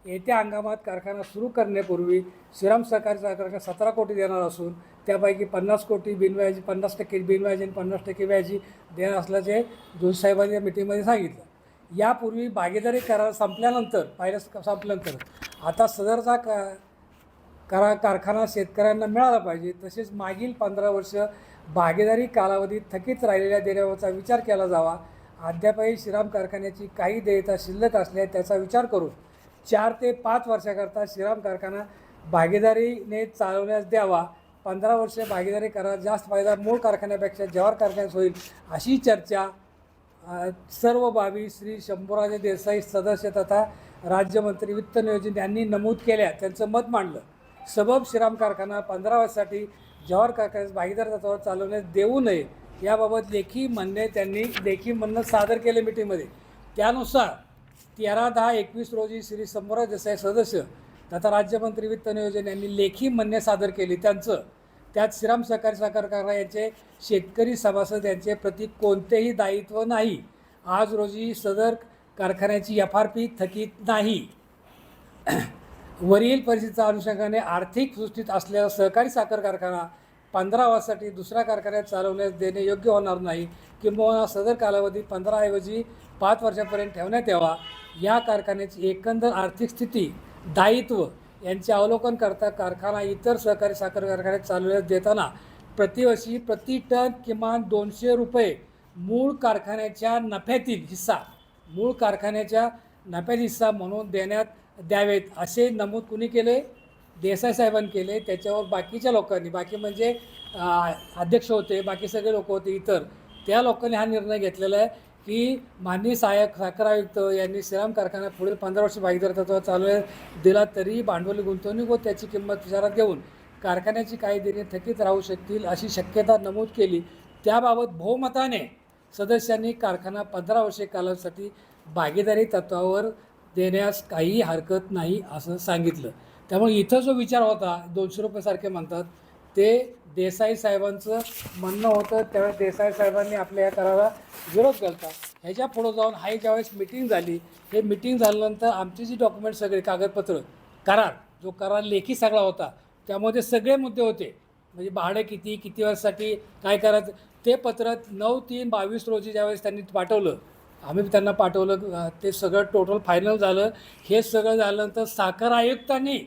येत्या हंगामात कारखाना सुरू करण्यापूर्वी श्रीराम सहकारी कारखाना 17 कोटी देणार असून त्यापैकी 50 कोटी बिनव्याजी, 50% बिनव्याजी आणि 50% व्याजी देणार असल्याचे जोशी साहेबांनी या मिटिंगमध्ये सांगितलं. यापूर्वी भागीदारी करार संपल्यानंतर आता सदरचा कारखाना शेतकऱ्यांना मिळाला पाहिजे. तसेच मागील 15 वर्ष भागीदारी कालावधीत थकीत राहिलेल्या देण्याचा विचार केला जावा. अद्यापही श्रीराम कारखान्याची काही देयता शिल्लक असल्यास त्याचा विचार करून 4 ते 5 वर्षाकरता श्रीराम कारखाना भागीदारीने चालवण्यास द्यावा. 15 वर्षे भागीदारी करार जास्त फायदा मूळ कारखान्यापेक्षा जवाहर कारखान्यास होईल अशी चर्चा सर्व बाबी श्री शंभूराजे देसाई सदस्य तथा राज्यमंत्री वित्त नियोजन यांनी नमूद केल्या, त्यांचं मत मांडलं. सबब श्रीराम कारखाना 15 वर्षासाठी जवाहर कारखान्यास भागीदार तत्वावर चालवण्यास देऊ नये याबाबत लेखी म्हणणं सादर केले मीटिंगमध्ये. त्यानुसार 13/10/21 रोजी श्री शंभूराज देसाई सदस्य तथा राज्यमंत्री वित्त नियोजन यांनी लेखी म्हणणे सादर केली. त्यात श्रीराम सहकारी साखर कारखाना यांचे शेतकरी सभासद यांचे प्रति कोणतेही दायित्व नाही. आज रोजी सदर कारखान्याची FRP थकीत नाही. वरील परिस्थितीच्या अनुषंगाने आर्थिक सुस्थितीत असलेला सहकारी साखर कारखाना 15 वर्षासाठी दुसऱ्या कारखान्यात चालवण्यास देणे योग्य होणार नाही. किंबहुना सदर कालावधी 15 ऐवजी 5 वर्षापर्यंत ठेवण्यात यावा. या कारखान्याची एकंदर आर्थिक स्थिती, दायित्व यांचे अवलोकन करता कारखाना इतर सहकारी साखर कारखान्यात चालवण्यास देताना प्रतिवर्षी प्रति टन किमान 200 रुपये मूळ कारखान्याच्या नफ्यातील हिस्सा म्हणून द्यावेत असे नमूद कुणी केले? देसाई साहेबांनी केले. त्याच्यावर बाकीच्या लोकांनी, बाकी म्हणजे अध्यक्ष होते, बाकी सगळे लोक होते इतर, त्या लोकांनी हा निर्णय घेतलेला आहे की माननीय साखर आयुक्त यांनी श्रीराम कारखाना पुढील 15 वर्ष भागीदार तत्वावर चालवण्यास दिला तरी भांडवली गुंतवणूक व त्याची किंमत विचारात घेऊन कारखान्याची काही देणे थकीत राहू शकतील अशी शक्यता नमूद केली. त्याबाबत बहुमताने सदस्यांनी कारखाना 15 वर्षे कालावधीसाठी भागीदारी तत्वावर देण्यास काही हरकत नाही असं सांगितलं. त्यामुळे इथं जो विचार होता 200 रुपयासारखे म्हणतात ते देसाई साहेबांचं म्हणणं होतं. त्यावेळेस देसाई साहेबांनी आपल्या या कराराला विरोध केला. ह्याच्या पुढं जाऊन ज्यावेळेस मिटिंग झाली, हे मिटिंग झाल्यानंतर आमची जी डॉक्युमेंट सगळे कागदपत्र, जो करार लेखी सगळा होता त्यामध्ये सगळे मुद्दे होते. म्हणजे भाडं किती वर्षासाठी काय करायचं ते पत्र 9/3/22 रोजी ज्यावेळेस त्यांनी पाठवलं, आम्ही त्यांना पाठवलं, ते सगळं टोटल फायनल झालं. हे सगळं झाल्यानंतर साखर आयुक्तांनी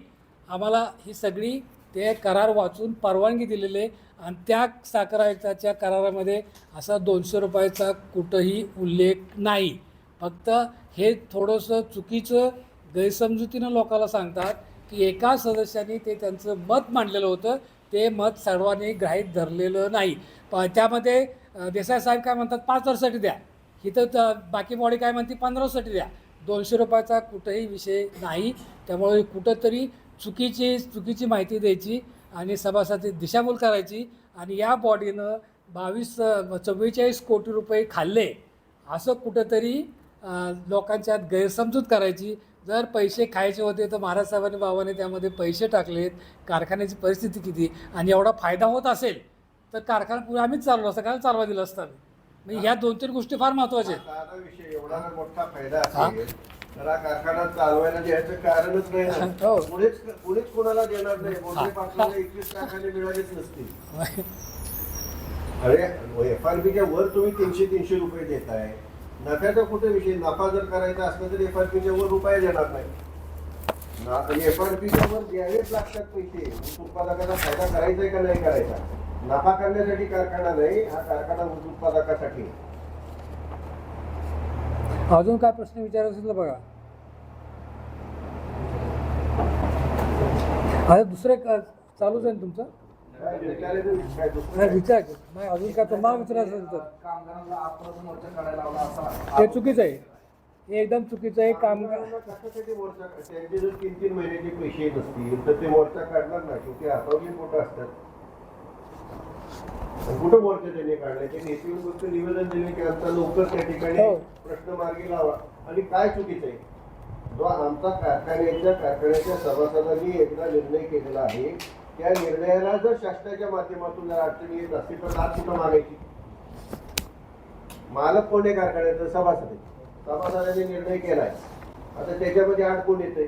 आम्हाला ही सगळी ते करार वाचून परवानगी दिलेले आणि त्या साखर आयुक्ताच्या करारामध्ये असा 200 रुपयाचा कुठंही उल्लेख नाही. फक्त हे थोडंसं चुकीचं गैरसमजुतीनं लोकांना सांगतात की एका सदस्याने ते त्यांचं मत मांडलेलं होतं, ते मत सर्वांनी गृहीत धरलेलं नाही. त्यामध्ये देसाई साहेब काय म्हणतात 5 वर्षासाठी द्या, इथं बाकी बॉडी काय म्हणते 15 वर्षासाठी द्या. 200 रुपयाचा कुठंही विषय नाही. त्यामुळे कुठंतरी चुकीची माहिती द्यायची आणि सभासद दिशाभूल करायची आणि या बॉडीनं 44 कोटी रुपये खाल्ले असं कुठंतरी लोकांच्यात गैरसमजूत करायची. जर पैसे खायचे होते तर महाराज साहेबांनी बाबांनी त्यामध्ये पैसे टाकलेत, कारखान्याची परिस्थिती किती, आणि एवढा फायदा होत असेल तर कारखाना पुढे आम्हीच चालवलं असतं, काय चालवा दिलं असतं आम्ही. म्हणजे ह्या 2-3 गोष्टी फार महत्त्वाच्या आहेत. साधा विषय एवढा मोठा फायदा असेल तर हा कारखाना चालवायला द्यायचं कारणच नाही ना. हो. पुढेच कोणाला देणार नाही. मोठे पाटलाला 21 कारखाने मिळालेच नसतील. अरे FRPच्या वर तुम्ही 300 रुपये देताय. नफ्याचा कुठे विषय? नफा जर करायचा असला तर FRPच्या वर रुपये देणार नाही. FRPच्या वर द्यावेच लागतात पैसे. उत्पादकाचा फायदा करायचा आहे का नाही करायचा? नफा करण्यासाठी कारखाना नाही, हा कारखाना उत्पादकासाठी. अजून काय प्रश्न विचारायचे असेल तर बघा. आता दुसरे चालूच आहे ना तुमचं? काय विचारायचं काय दुसरं नाही काय? विचार नाही अजून काय तुम्हाला विचारायचं असेल तर कामगारांना आपलं मोर्चा काढायला लावला असा ते चुकीचं आहे. हे एकदम चुकीचं आहे. कामगार कामगारांना कशासाठी मोर्चा? त्यांचे जर 3-3 महिन्याचे पैसे नसतील तर ते मोर्चा काढणार नाही. शेवटी हातावली पोटं असतात. आणि कुठं मोर्चा त्यांनी काढला? ते नेते फक्त निवेदन दिले की आमचा लवकर त्या ठिकाणी हो. प्रश्न मार्गी लावा. आणि काय चुकीचं आहे? जो आमचा कारखान्याच्या सभासदांनी एकदा निर्णय केलेला आहे, त्या निर्णयाला जर शासनाच्या माध्यमातून जर अडचणी येत असतील तर आज कुठं मागायची? मालक कोण आहे कारखान्याचा? सभासद आहे. सभासदांनी निर्णय केलाय. आता त्याच्यामध्ये आड कोण येतंय?